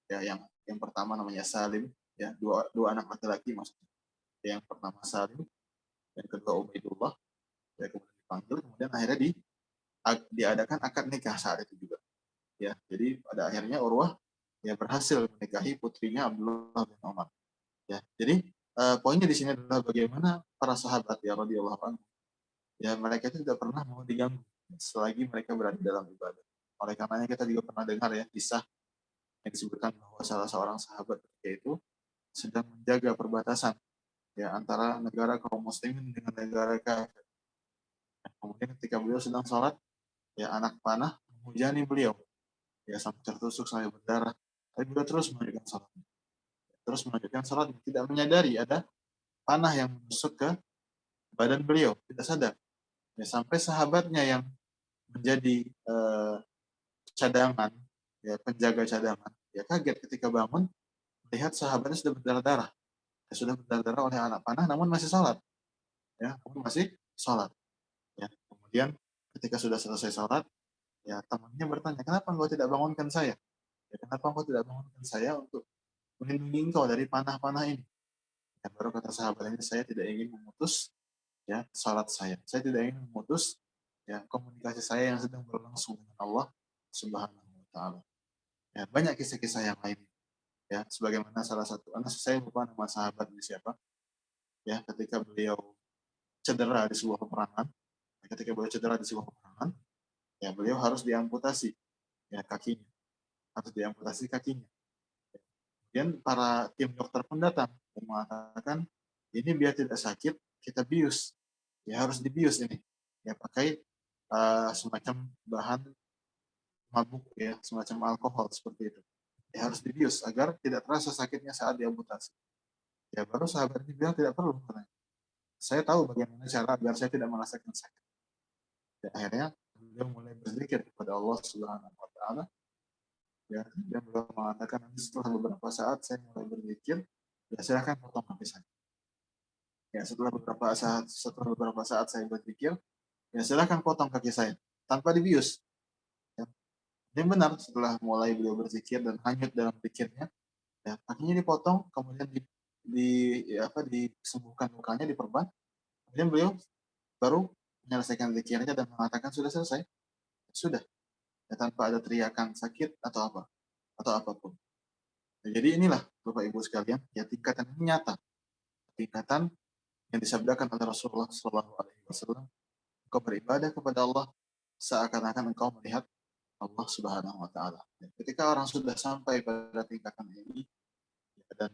Speaker 1: Ya, yang pertama namanya Salim. Ya, dua anak laki-laki maksudnya. Yang pertama Salim, yang kedua Ubaidullah. Ya, kemudian dipanggil, kemudian akhirnya diadakan akad nikah saat itu juga. Ya, jadi pada akhirnya Urwah ya berhasil menikahi putrinya Abdullah bin Umar. Ya, jadi poinnya di sini adalah bagaimana para sahabat ya radhiyallahu anhu, ya mereka itu tidak pernah mau diganggu selagi mereka berada dalam ibadah. Oleh karenanya kita juga pernah dengar ya kisah yang disebutkan bahwa salah seorang sahabat yaitu sedang menjaga perbatasan ya antara negara kaum muslimin dengan negara kafir. Kemudian ketika beliau sedang sholat, ya anak panah menghujani beliau, ya sampai tertusuk sampai berdarah. Tapi beliau terus melanjutkan sholat, terus melanjutkan sholat, tidak menyadari ada panah yang menusuk ke badan beliau, tidak sadar. Ya, sampai sahabatnya yang menjadi cadangan, ya penjaga cadangan, ya kaget ketika bangun melihat sahabatnya sudah berdarah-darah, ya, sudah berdarah-darah oleh anak panah, namun masih sholat, ya, namun masih sholat. Ya, kemudian ketika sudah selesai sholat, ya temannya bertanya, kenapa engkau tidak bangunkan saya? Ya, kenapa engkau tidak bangunkan saya untuk melindungi engkau dari panah-panah ini? Ya, baru kata sahabat ini, saya tidak ingin memutus ya salat saya tidak ingin memutus ya komunikasi saya yang sedang berlangsung dengan Allah Subhanahu wa taala. Ya, banyak kisah-kisah yang lain ya, sebagaimana salah satu anak saya lupa nama sahabat ini siapa, ya ketika beliau cedera di sebuah peperangan, ya beliau harus diamputasi ya kakinya, Kemudian para tim dokter pun datang dan mengatakan ini biar tidak sakit kita bius, ya harus dibius ini, ya pakai semacam bahan mabuk ya, semacam alkohol seperti itu. Ya harus dibius agar tidak terasa sakitnya saat diamputasi. Ya baru sahabat ini bilang tidak perlu, katanya. Saya tahu bagaimana cara agar saya tidak merasakan sakit. Ya, akhirnya beliau mulai berzikir kepada Allah Subhanahu wa taala. Ya, dan beliau mengatakan nanti setelah beberapa saat saya mulai berzikir, ya silakan potong kaki saya. Ya, setelah beberapa saat saya berzikir, ya silakan potong kaki saya tanpa dibius. Ya. Yang benar setelah mulai beliau berzikir dan hanyut dalam pikirnya, ya, kakinya dipotong, kemudian disembuhkan lukanya, diperban, kemudian beliau baru menyelesaikan zikirnya dan mengatakan sudah selesai, sudah, ya, tanpa ada teriakan sakit atau apa atau apapun. Ya, jadi inilah Bapak Ibu sekalian, ya tingkatan ini nyata, tingkatan yang disabdakan oleh Rasulullah SAW. Engkau beribadah kepada Allah seakan-akan engkau melihat Allah Subhanahu Wa Taala. Ketika orang sudah sampai pada tingkatan ini, ya, dan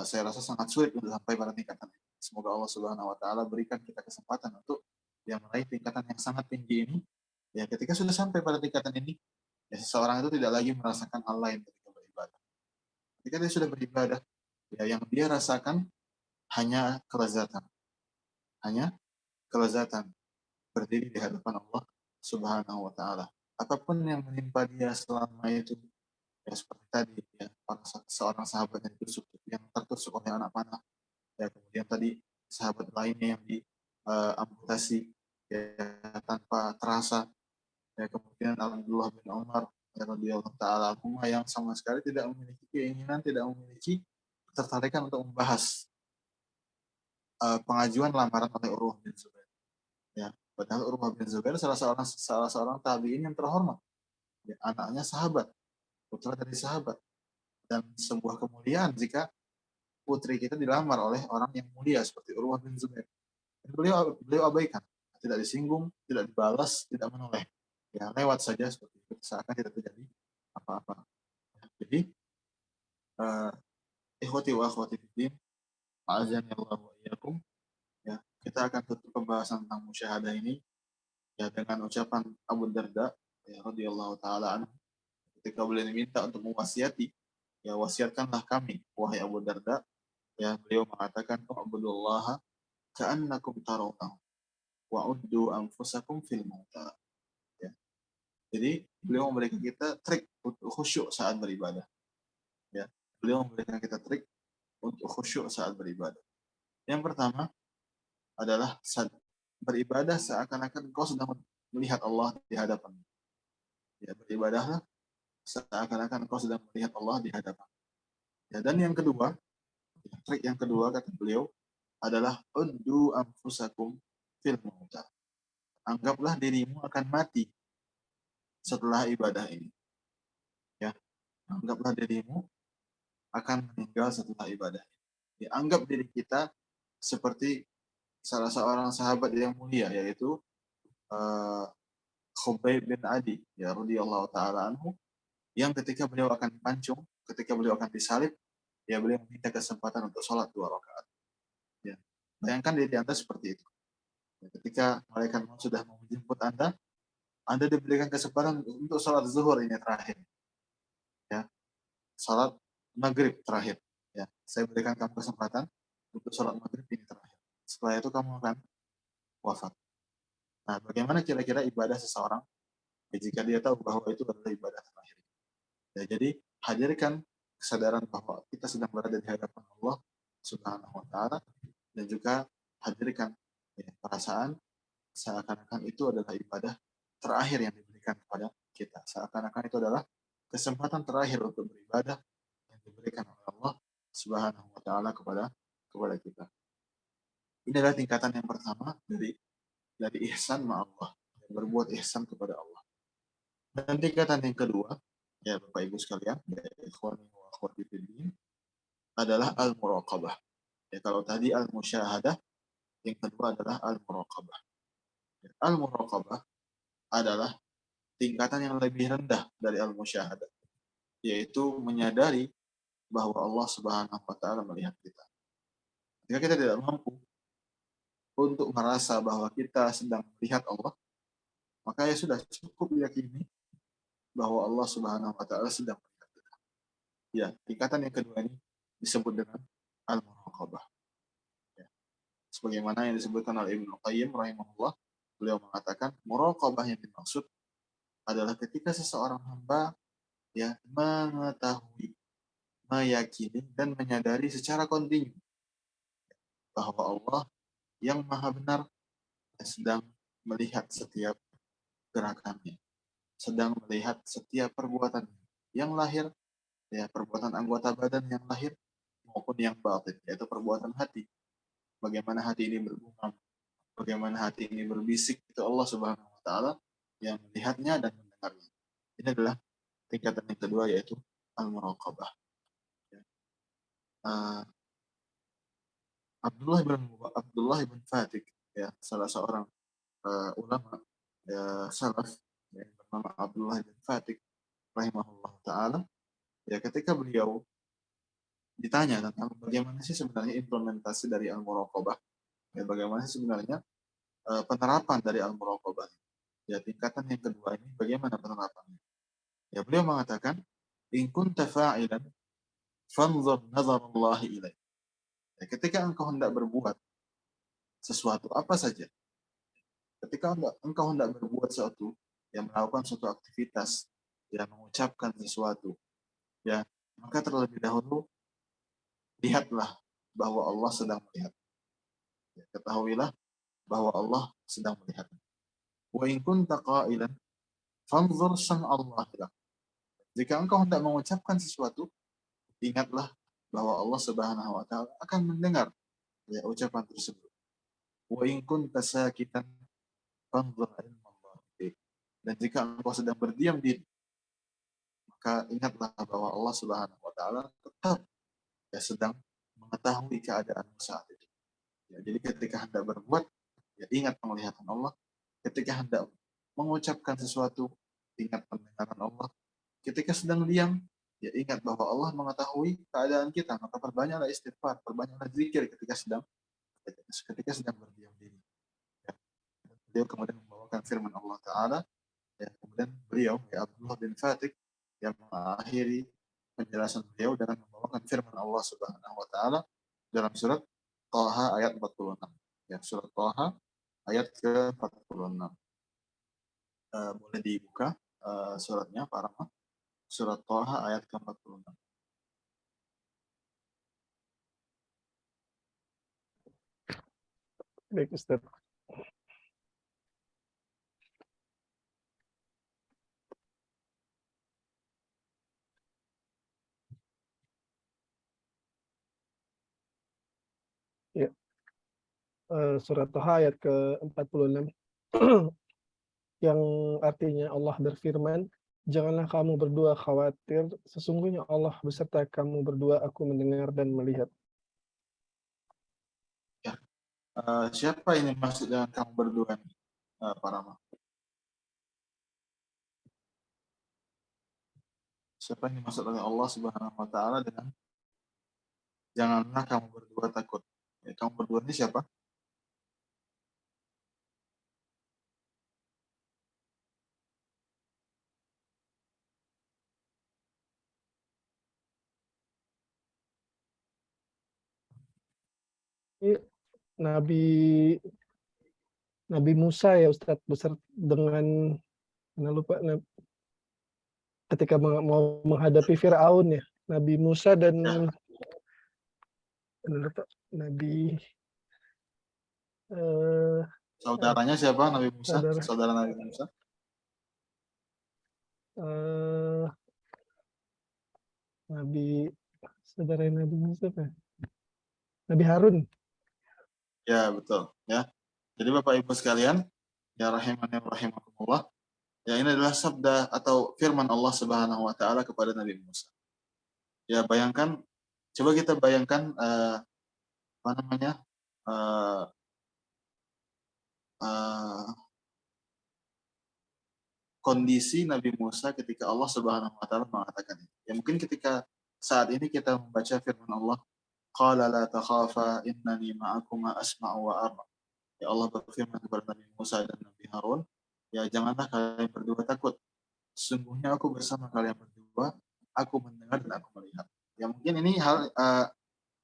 Speaker 1: saya rasa sangat sulit untuk sampai pada tingkatan ini. Semoga Allah Subhanahu Wa Taala berikan kita kesempatan untuk yang meraih tingkatan yang sangat tinggi ini. Ya, ketika sudah sampai pada tingkatan ini, ya seseorang itu tidak lagi merasakan hal lain ketika beribadah. Ketika dia sudah beribadah, ya yang dia rasakan hanya kelezatan, hanya kelezatan berdiri di hadapan Allah Subhanahu Wa Taala. Apapun yang menimpa dia selama itu, ya seperti tadi, ya seorang sahabat yang tertusuk oleh anak panah, ya kemudian tadi sahabat lainnya yang diamputasi ya tanpa terasa, ya kemudian Abdullah bin Umar radhiyallahu taala anhu yang sama sekali tidak memiliki keinginan, tidak memiliki ketertarikan untuk membahas pengajuan lamaran oleh Urwah bin Zubair. Ya, padahal Urwah bin Zubair salah seorang tabi'in yang terhormat. Ya, anaknya sahabat, putra dari sahabat, dan sebuah kemuliaan jika putri kita dilamar oleh orang yang mulia seperti Urwah bin Zubair. Dan beliau abaikan, tidak disinggung, tidak dibalas, tidak menoleh. Ya, lewat saja seperti itu, seakan tidak terjadi apa-apa. Jadi, ikhwati wa akhwati fiddin, a'azani Allah wa iyyakum. Ya, kita akan tutup pembahasan tentang musyahadah ini ya dengan ucapan Abu Darda ya radhiyallahu taala anhu ketika beliau diminta untuk mewasiati, ya wasiatkanlah kami wahai Abu Darda. Ya, beliau mengatakan u'budullaha ka'annakum tarawnahu wa uddu anfusakum fil mauta. Ya. Jadi beliau memberikan kita trik untuk khusyuk saat beribadah. Ya. Beliau memberikan kita trik untuk khusyuk saat beribadah. Yang pertama adalah beribadah seakan-akan kau sedang melihat Allah di hadapan. Ya, beribadahlah seakan-akan kau sedang melihat Allah di hadapan. Ya, dan yang kedua, trik yang kedua kata beliau adalah uddu anfusakum fil mauta. Anggaplah dirimu akan mati setelah ibadah ini. Ya, anggaplah dirimu akan meninggal setelah ibadah ini. Ya, anggap diri kita seperti salah seorang sahabat yang mulia yaitu Khubayb bin Adi ya radhiyallahu taala anhu, yang ketika beliau akan pancung, ketika beliau akan disalib, ya beliau meminta kesempatan untuk sholat 2 rakaat. Ya. Bayangkan diri Anda seperti itu. Ya, ketika malaikat maut sudah mau menjemput Anda diberikan kesempatan untuk sholat zuhur ini terakhir. Ya. Sholat maghrib terakhir. Ya. Saya berikan kamu kesempatan untuk sholat maghrib ini terakhir. Setelah itu kamu akan wafat. Nah, bagaimana kira-kira ibadah seseorang jika dia tahu bahwa itu adalah ibadah terakhir? Ya, jadi hadirkan kesadaran bahwa kita sedang berada di hadapan Allah Subhanahu wa taala, dan juga hadirkan ya, perasaan seakan-akan itu adalah ibadah terakhir yang diberikan kepada kita. Seakan-akan itu adalah kesempatan terakhir untuk beribadah yang diberikan oleh Allah Subhanahu wa taala kepada kita. Ini adalah tingkatan yang pertama dari ihsan ma Allah, berbuat ihsan kepada Allah. Dan tingkatan yang kedua, ya Bapak Ibu sekalian, ya ikhwani wa akhwati fiddin, adalah al-muraqabah. Ya, kalau tadi al-musyahadah, yang kedua adalah al-muraqabah. Ya, al-muraqabah adalah tingkatan yang lebih rendah dari al-musyahadah, yaitu menyadari bahwa Allah Subhanahu wa taala melihat kita. Jika kita tidak mampu untuk merasa bahwa kita sedang melihat Allah, maka ya sudah cukup yakini bahwa Allah Subhanahu wa taala sedang melihat kita. Ya, tingkatan yang kedua ini disebut dengan al-muraqabah. Ya. Sebagaimana yang disebutkan oleh Ibnu Qayyim rahimahullah, beliau mengatakan muraqabah yang dimaksud adalah ketika seseorang hamba ya mengetahui, meyakini dan menyadari secara kontinu bahwa Allah yang maha benar sedang melihat setiap gerakannya, sedang melihat setiap perbuatan yang lahir, ya perbuatan anggota badan yang lahir maupun yang batin, yaitu perbuatan hati. Bagaimana hati ini bergumam, bagaimana hati ini berbisik, itu Allah Subhanahu wa taala yang melihatnya dan mendengarnya. Ini adalah tingkatan yang kedua, yaitu al-muraqabah. Ya. Abdullah bin Fatik, ya salah seorang ulama ya salaf yang bernama Abdullah bin Fatik rahimahullah taala, ya ketika beliau ditanya tentang bagaimana sih sebenarnya implementasi dari al-muraqabah, ya bagaimana sih sebenarnya penerapan dari al-muraqabah, ya tingkatan yang kedua ini bagaimana penerapannya, ya beliau mengatakan in kunta fa'ilan fanzur nazar Allah ilaih. Ya, ketika engkau hendak berbuat sesuatu apa saja, ketika engkau hendak berbuat sesuatu, yang melakukan suatu aktivitas, yang mengucapkan sesuatu, ya maka terlebih dahulu lihatlah bahwa Allah sedang melihat. Ya, ketahuilah bahwa Allah sedang melihat. Wa in kunta qailan fanzur san Allah. Jika engkau hendak mengucapkan sesuatu, ingatlah bahwa Allah Subhanahu wa taala akan mendengar ya ucapan tersebut. Wa in kunta sakitan fanzur ilmallah fik. Dan jika engkau sedang berdiam diri, maka ingatlah bahwa Allah Subhanahu wa taala tetap ya sedang mengetahui keadaanmu saat itu. Ya, jadi ketika hendak berbuat, ya ingat penglihatan Allah. Ketika hendak mengucapkan sesuatu, ingat pendengaran Allah. Ketika sedang diam, ya ingat bahwa Allah mengetahui keadaan kita. Maka perbanyaklah istighfar, perbanyaklah zikir ketika sedang berdiam diri. Ya. Beliau kemudian membawakan firman Allah Ta'ala. Ya, kemudian beliau, ya Abdullah bin Fatih, yang mengakhiri penjelasan beliau dengan membawakan firman Allah Subhanahu wa taala dalam surat Thaha ayat 46. Ya, surat Thaha ayat ke-46. Boleh dibuka suratnya Pak Rahmat. Surat Thaha ayat ke-46.
Speaker 2: Baik, Ustaz. Ya, surat Thaha ayat ke-46 yang artinya Allah berfirman, janganlah kamu berdua khawatir, sesungguhnya Allah beserta kamu berdua, aku mendengar dan melihat.
Speaker 1: Ya. Siapa ini maksud dengan kamu berdua nih, Pak Rahmat? Siapa yang dimaksud oleh Allah Subhanahu wa taala dengan janganlah kamu berdua takut? Ya, kamu berdua ini siapa?
Speaker 2: Ini Nabi Nabi Musa ya Ustadz, besar dengan lupa ketika mau menghadapi Firaun ya, Nabi Musa dan
Speaker 1: Ya.
Speaker 2: lupa Nabi
Speaker 1: Saudaranya siapa? Nabi Musa,
Speaker 2: saudara
Speaker 1: saudara Nabi Musa.
Speaker 2: Nabi saudara Nabi Musa apa? Nabi Harun.
Speaker 1: Ya, betul, ya. Jadi Bapak Ibu sekalian, ya rahimani wa rahimakumullah. Ya, ini adalah sabda atau firman Allah Subhanahu wa taala kepada Nabi Musa. Ya, bayangkan, coba kita bayangkan apa namanya? Kondisi Nabi Musa ketika Allah Subhanahu wa taala mengatakan itu. Ya, mungkin ketika saat ini kita membaca firman Allah, qala la takhafa innani ma'akuma asma'u wa ara. Ya, Allah berfirman kepada Nabi Musa dan Nabi Harun, ya janganlah kalian berdua takut. Sesungguhnya aku bersama kalian berdua, aku mendengar dan aku melihat. Ya mungkin ini hal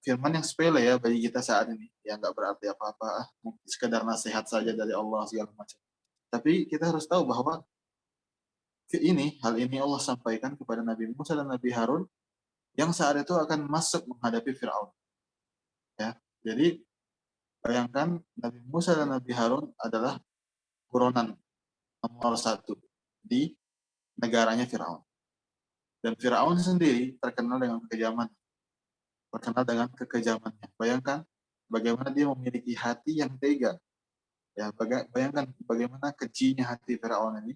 Speaker 1: firman yang sepele ya bagi kita saat ini. Ya nggak berarti apa-apa, mungkin sekedar nasihat saja dari Allah segala macam. Tapi kita harus tahu bahwa hal ini Allah sampaikan kepada Nabi Musa dan Nabi Harun yang saat itu akan masuk menghadapi Firaun. Ya, jadi bayangkan Nabi Musa dan Nabi Harun adalah buronan nomor 1 di negaranya Firaun. Dan Firaun sendiri terkenal dengan kekejamannya. Bayangkan bagaimana dia memiliki hati yang tega. Ya, bayangkan bagaimana kejinya hati Firaun ini.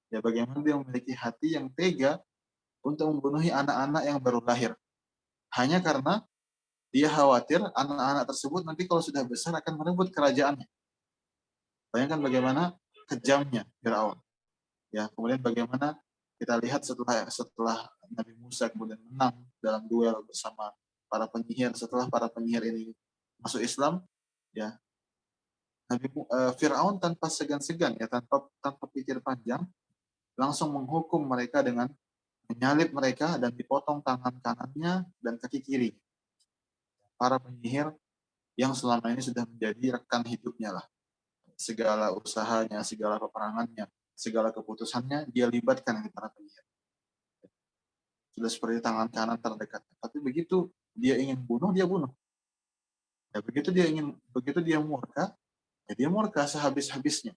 Speaker 1: Ya, bagaimana dia memiliki hati yang tega untuk membunuhi anak-anak yang baru lahir. Hanya karena dia khawatir anak-anak tersebut nanti kalau sudah besar akan merebut kerajaannya. Bayangkan bagaimana kejamnya Firaun. Ya, kemudian bagaimana kita lihat setelah Nabi Musa kemudian menang dalam duel bersama para penyihir, setelah para penyihir ini masuk Islam, ya Firaun tanpa segan-segan ya tanpa pikir panjang langsung menghukum mereka dengan menyalib mereka dan dipotong tangan kanannya dan kaki kiri. Para penyihir yang selama ini sudah menjadi rekan hidupnya lah. Segala usahanya, segala peperangannya, segala keputusannya dia libatkan dengan para penyihir. Sudah seperti tangan kanan terdekat. Tapi begitu dia ingin bunuh, dia bunuh. Ya, begitu dia murka, ya dia murka sehabis-habisnya.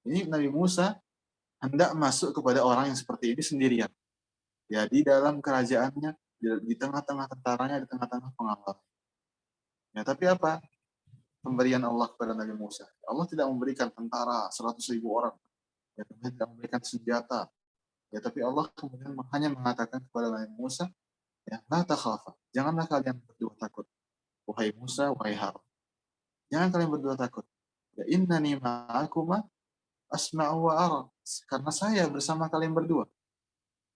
Speaker 1: Ini Nabi Musa hendak masuk kepada orang yang seperti ini sendirian. Ya, di dalam kerajaannya, di tengah-tengah tentaranya, di tengah-tengah pengawal. Ya, tapi apa? Pemberian Allah kepada Nabi Musa. Allah tidak memberikan tentara 100.000 orang. Ya, tidak memberikan senjata. Ya, tapi Allah kemudian hanya mengatakan kepada Nabi Musa, ya, la takhafa. Janganlah kalian berdua takut. Wahai Musa, wahai Harun. Jangan kalian berdua takut. Ya, innani ma'akuma asma'u wa ara. Karena saya bersama kalian berdua.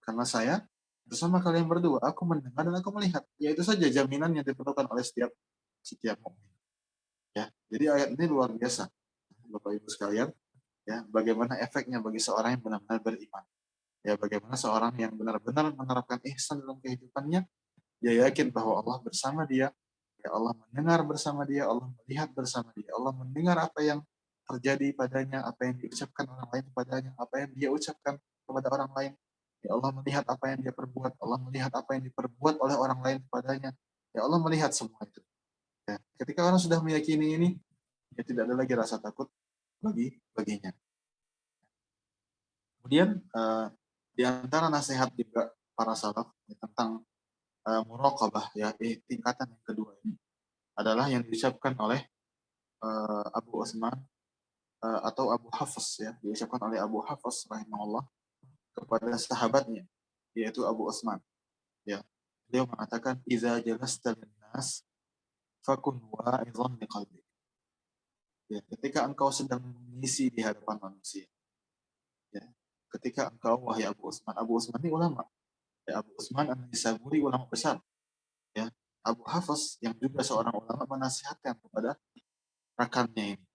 Speaker 1: Karena saya bersama kalian berdua, aku mendengar dan aku melihat. Ya, itu saja jaminan yang diperlukan oleh setiap mukmin. Ya, jadi ayat ini luar biasa, Bapak Ibu sekalian. Ya, bagaimana efeknya bagi seorang yang benar-benar beriman. Ya, bagaimana seorang yang benar-benar menerapkan ihsan dalam kehidupannya, dia yakin bahwa Allah bersama dia, ya Allah mendengar bersama dia, Allah melihat bersama dia, Allah mendengar apa yang terjadi padanya, apa yang diucapkan orang lain padanya, apa yang dia ucapkan kepada orang lain. Ya Allah melihat apa yang dia perbuat, Allah melihat apa yang diperbuat oleh orang lain padanya. Ya Allah melihat semua itu. Ya, ketika orang sudah meyakini ini, ya tidak ada lagi rasa takut baginya. Kemudian di antara nasihat juga para salaf ya, tentang muraqabah, ya tingkatan yang kedua ini adalah yang diucapkan oleh Abu Utsman atau Abu Hafs, ya diucapkan oleh Abu Hafs rahimahullah kepada sahabatnya yaitu Abu Utsman, ya beliau mengatakan iza jalasta linnas fakun wa'idhan liqalbi, ya ketika engkau sedang mengisi di hadapan manusia, ya ketika engkau wahai Abu Utsman ini ulama, ya Abu Utsman an-Nisaburi ulama besar, ya Abu Hafs yang juga seorang ulama menasihatkan kepada rekannya ini.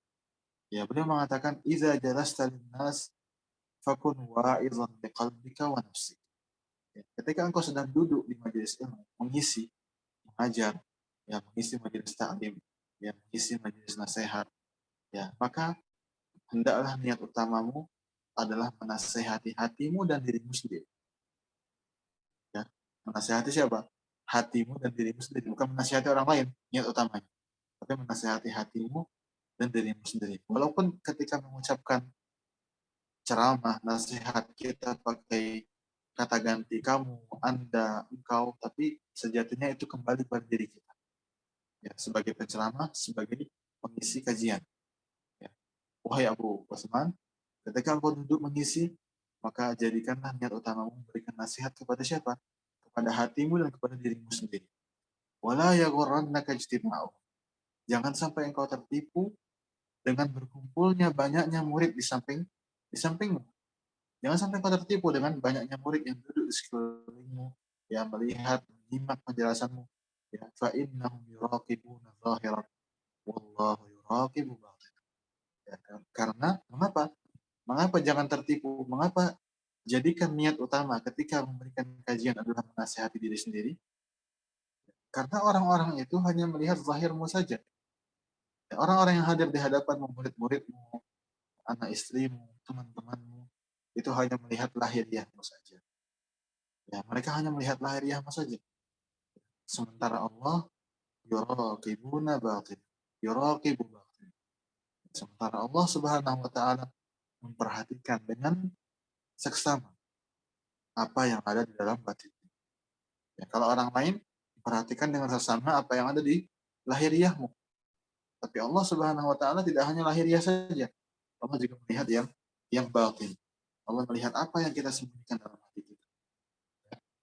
Speaker 1: Ya, beliau mengatakan idza jalasta linnas fakun wa'idhan biqalbika wa nafsik. Ya, ketika engkau sedang duduk di majelis ilmu, mengisi, mengajar, ya mengisi majelis taklim, ya mengisi majelis nasihat, ya maka hendaklah niat utamamu adalah menasehati hatimu dan dirimu sendiri. Ya, menasehati siapa? Hatimu dan dirimu sendiri, bukan menasehati orang lain, niat utamanya. Tapi menasehati hatimu dan dirimu sendiri. Walaupun ketika mengucapkan ceramah, nasihat kita pakai kata ganti kamu, Anda, engkau, tapi sejatinya itu kembali pada diri kita. Ya, sebagai penceramah, sebagai pengisi kajian. Ya. Wahai Abu Utsman, ketika engkau duduk mengisi, maka jadikanlah niat utamamu memberikan nasihat kepada siapa? Kepada hatimu dan kepada dirimu sendiri. Wala yaghurrannaka ijtima'u. Jangan sampai engkau tertipu dengan berkumpulnya banyaknya murid di sampingmu. Jangan sampai kau tertipu dengan banyaknya murid yang duduk di sekelilingmu, yang melihat, menyimak penjelasanmu. Ya, fa innahum yuraqibuna zahiran wallahu yuraqibu batin. Ya, karena mengapa? Mengapa jangan tertipu? Mengapa jadikan niat utama ketika memberikan kajian adalah menasihati diri sendiri? Karena orang-orang itu hanya melihat zahirmu saja. Ya, orang-orang yang hadir di hadapanmu, murid-muridmu, anak istrimu, teman-temanmu, itu hanya melihat lahiriahmu saja. Ya, mereka hanya melihat lahiriahmu saja. Sementara Allah yuraqibuna batin. Yuraqibu batin. Sementara Allah Subhanahu wa taala memperhatikan dengan seksama apa yang ada di dalam batin. Ya, kalau orang lain memperhatikan dengan seksama apa yang ada di lahiriahmu. Tapi Allah Subhanahu wa taala tidak hanya lahiriah saja. Allah juga melihat yang batin. Allah melihat apa yang kita sembunyikan dalam hati kita.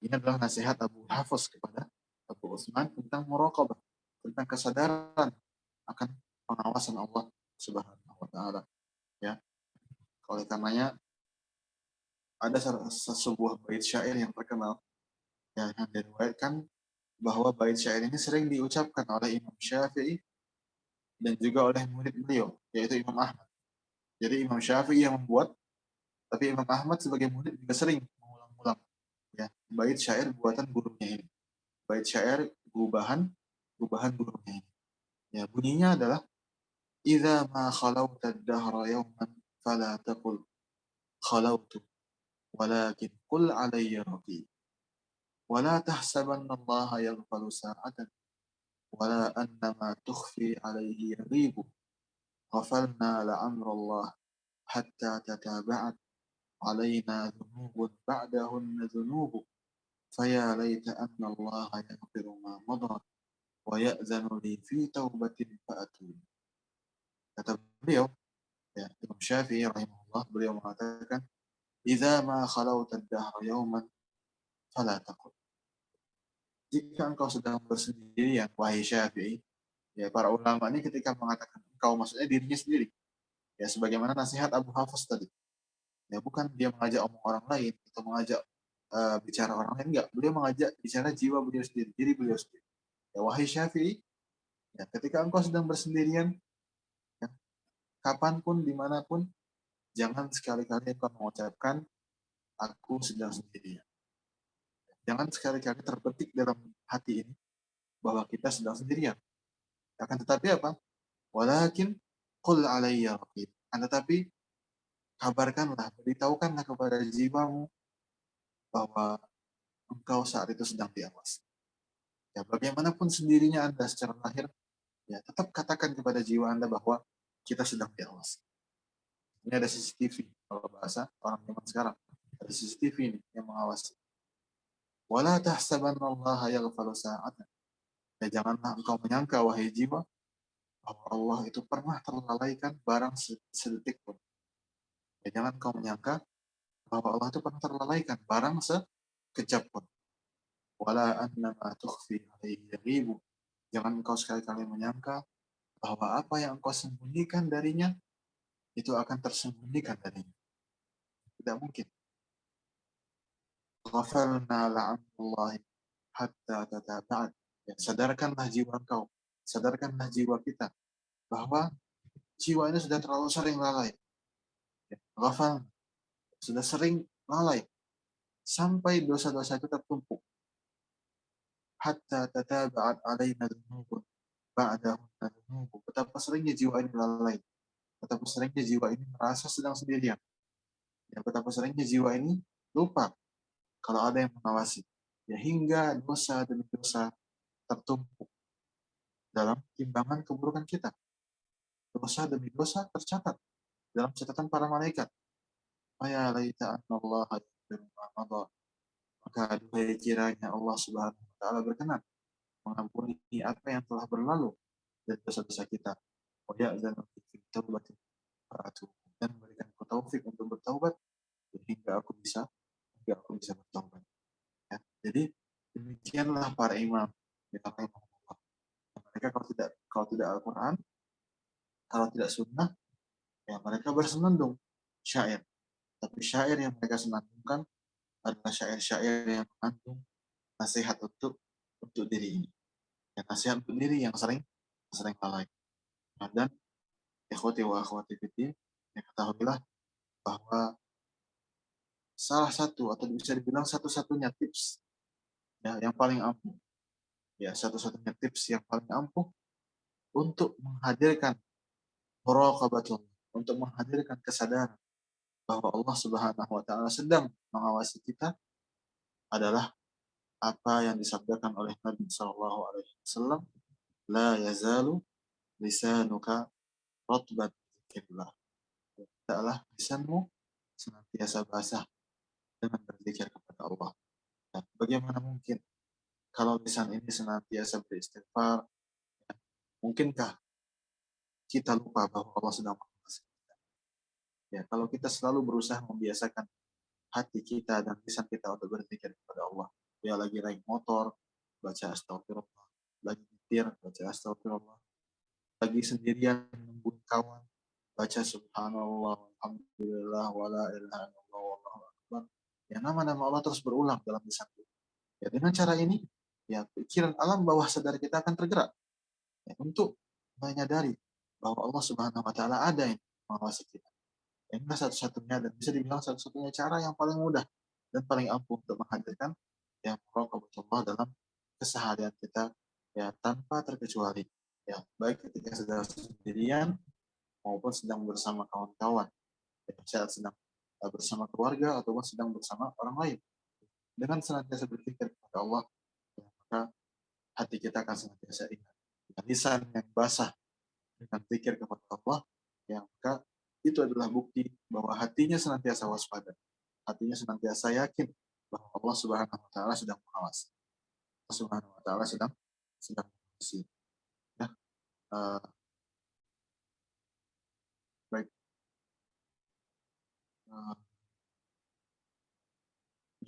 Speaker 1: Ini adalah nasihat Abu Hafs kepada Abu Utsman tentang muraqabah, tentang kesadaran akan pengawasan Allah Subhanahu wa taala, ya. Oleh karenanya ada sebuah bait syair yang terkenal, ya, yang diriwayatkan bahwa bait syair ini sering diucapkan oleh Imam Syafi'i dan juga oleh murid beliau yaitu Imam Ahmad. Jadi Imam Syafi'i yang membuat, tapi Imam Ahmad sebagai murid juga sering mengulang-ulang, ya, bait syair buatan gurunya ini. Bait syair gubahan gurunya ini. Ya, bunyinya adalah idza ma khalawta ad-dahra yawman fala taqul khalawtu walakin qul alayya raqib wala tahsabanna Allah yaghfalu sa'atan wala anna ma tukhfi alayhi yaghibu ghafalna la'amra Allah hatta tataba'at علينا ذنوب بعدهن ذنوب faya laita anna Allah yaghfiru ma madha wa ya'zanu li fi taubatin fa'atub. Kata beliau, ya, Imam Syafi'i rahimahullah, beliau mengatakan, "Idza ma khalauta ad-dahra yawman fala taqul." Jika engkau sedang bersendirian, wahai Syafi'i, ya para ulama ini ketika mengatakan engkau, maksudnya dirinya sendiri. Ya sebagaimana nasihat Abu Hafs tadi. Ya bukan dia mengajak omong orang lain atau mengajak bicara orang lain, enggak. Beliau mengajak bicara jiwa beliau sendiri, diri beliau sendiri. Ya wahai Syafi'i, ya ketika engkau sedang bersendirian, ya, kapanpun, dimanapun, jangan sekali-kali engkau mengucapkan aku sedang sendirian. Jangan sekali-kali terbetik dalam hati ini bahwa kita sedang sendirian. Akan tetapi apa? Walakin qul alayya raqib. Akan tetapi kabarkanlah, beritahukanlah kepada jiwamu bahwa engkau saat itu sedang diawasi. Ya, bagaimanapun sendirinya Anda secara lahir, ya tetap katakan kepada jiwa Anda bahwa kita sedang diawasi. Ini ada CCTV, kalau bahasa orang zaman sekarang. Ada CCTV ini yang mengawasi. Wala tahsabannallaha yaghfalu sa'atan. Ya janganlah engkau menyangka, wahai jiwa, bahwa Allah itu pernah terlalaikan barang sedetik pun. Ya jangan engkau menyangka bahwa Allah itu pernah terlalaikan barang sekejap pun. Wala annama tukhfi alaihi yaghibu. Jangan engkau sekali-kali menyangka bahwa apa yang engkau sembunyikan darinya itu akan tersembunyikan darinya. Tidak mungkin. Ghafalna la'anullahi hatta tataba'at. Ya, sadarkanlah jiwa engkau, sadarkanlah jiwa kita bahwa jiwa ini sudah terlalu sering lalai. Ya, ghafal, sudah sering lalai sampai dosa-dosa itu tertumpuk. Hatta tataba'at alaina dzunubun ba'dahunna dzunubun. Betapa seringnya jiwa ini lalai. Betapa seringnya jiwa ini merasa sedang sendirian. Ya, betapa seringnya jiwa ini lupa kalau ada yang mengawasi. Ya, hingga dosa demi dosa tertumpuk dalam timbangan keburukan kita. Dosa demi dosa tercatat dalam catatan para malaikat. Ya laita anna Allah yaghfiru ma madha. Maka duhai kiranya Allah Subhanahu wa taala berkenan mengampuni apa yang telah berlalu dari dosa-dosa kita. Wa ya'zanu fi taubatin fa'atubu. Dan memberikan taufik untuk bertaubat hingga aku bisa bertaubat. Ya. Jadi demikianlah para imam ya, mereka kalau tidak Al-Quran, kalau tidak sunnah, ya mereka bersenandung syair. Tapi syair yang mereka senandungkan adalah syair-syair yang mengandung nasihat untuk diri ini. Ya, nasihat untuk diri yang sering lalai. Nah, dan ikhwati wa akhwati fiddin, ya ketahuilah bahwa salah satu atau bisa dibilang satu-satunya tips ya yang paling ampuh, ya satu-satunya tips yang paling ampuh untuk menghadirkan muraqabatullah, untuk menghadirkan kesadaran bahwa Allah Subhanahu wa taala sedang mengawasi kita adalah apa yang disabdakan oleh Nabi sallallahu alaihi wasallam, la yazalu lisanuka ratban dzikrillah. Tidaklah lisanmu senantiasa basah dengan berzikir kepada Allah. Dan bagaimana mungkin kalau lisan ini senantiasa beristighfar, ya, mungkinkah kita lupa bahwa Allah sedang mengawasi kita? Ya, kalau kita selalu berusaha membiasakan hati kita dan lisan kita untuk berzikir kepada Allah. Ya lagi naik motor, baca astagfirullah. Lagi nyetir, baca astagfirullah. Lagi sendirian nungguin kawan, baca subhanallah, alhamdulillah, wala ilaha illallah, wallahu akbar. Ya nama-nama Allah terus berulang dalam lisan kita. Ya dengan cara ini, ya pikiran alam bawah sadar kita akan tergerak ya, untuk menyadari bahwa Allah Subhanahu wa taala ada yang mengawasi kita. Inilah satu-satunya dan bisa dibilang satu-satunya cara yang paling mudah dan paling ampuh untuk menghadirkan yang muraqabatullah dalam keseharian kita ya tanpa terkecuali ya baik ketika sedang sendirian maupun sedang bersama kawan-kawan ya, saat sedang bersama keluarga ataupun sedang bersama orang lain dengan senantiasa berpikir kepada Allah ya, maka hati kita akan senantiasa ingat dengan lisan yang basah dengan pikir kepada Allah yang maka itu adalah bukti bahwa hatinya senantiasa waspada, hatinya senantiasa yakin bahwa Allah Subhanahu wa taala sedang mengawasi. Allah Subhanahu wa taala sedang mengawasi. Ya, baik.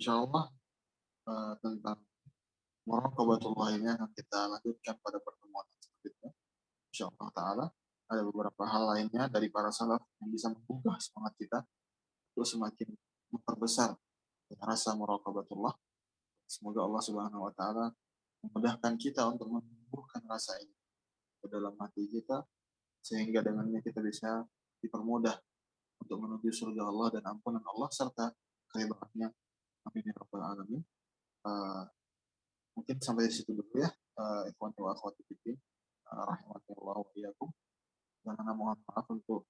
Speaker 1: Insyaallah tentang muraqabatullah ini akan kita lanjutkan pada pertemuan selanjutnya. Insyaallah taala ada beberapa hal lainnya dari para salaf yang bisa menggugah semangat kita untuk semakin memperbesar rasa muraqabatullah. Semoga Allah Subhanahu wa taala memudahkan kita untuk menumbuhkan rasa ini ke dalam hati kita sehingga dengannya kita bisa dipermudah untuk menuju surga Allah dan ampunan Allah serta keridhaannya. Amin ya rabbal alamin. Mungkin sampai di situ dulu ya, ikhwan wa akhwati fillah, rahimakumullah wa iyyakum. Dan mohon maaf untuk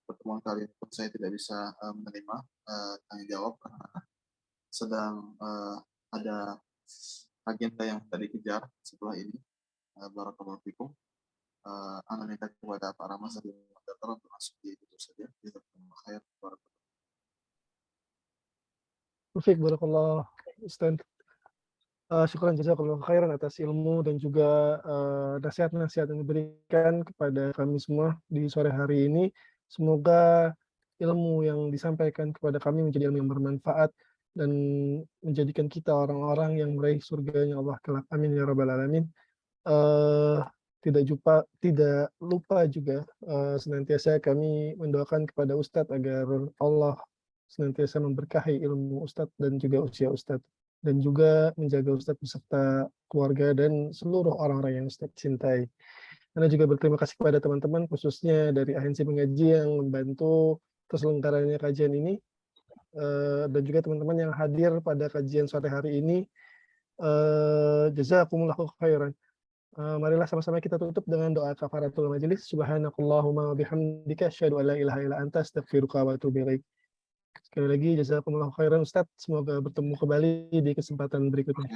Speaker 1: pertemuan kali ini pun saya tidak bisa menerima tanya jawab karena sedang ada agenda yang tadi dikejar setelah ini. Barakallahu fikum. Ana minta kepada Pak Rama dan moderator untuk langsung ditutup saja. Jazakumullah khair.
Speaker 2: Taufik, barakallah Ustaz. Syukran jazakallahu khairan atas ilmu dan juga nasihat-nasihat yang diberikan kepada kami semua di sore hari ini. Semoga ilmu yang disampaikan kepada kami menjadi ilmu yang bermanfaat dan menjadikan kita orang-orang yang meraih surganya Allah kelak. Amin ya rabbal alamin. Tidak lupa juga senantiasa kami mendoakan kepada Ustadz agar Allah senantiasa memberkahi ilmu Ustadz dan juga usia Ustadz, dan juga menjaga Ustadz beserta keluarga dan seluruh orang-orang yang Ustadz cintai. Anda juga berterima kasih kepada teman-teman khususnya dari agensi pengaji yang membantu terselenggaranya kajian ini, dan juga teman-teman yang hadir pada kajian sore hari ini. Jazakumullahu khairan. Marilah sama-sama kita tutup dengan doa kafaratul majelis. Subhanakallahumma wa bihamdika asyhadu an la ilaha illa anta astaghfiruka wa atubu ilaik. Sekali lagi jazakumullahu khairan Ustaz. Semoga bertemu kembali di kesempatan berikutnya.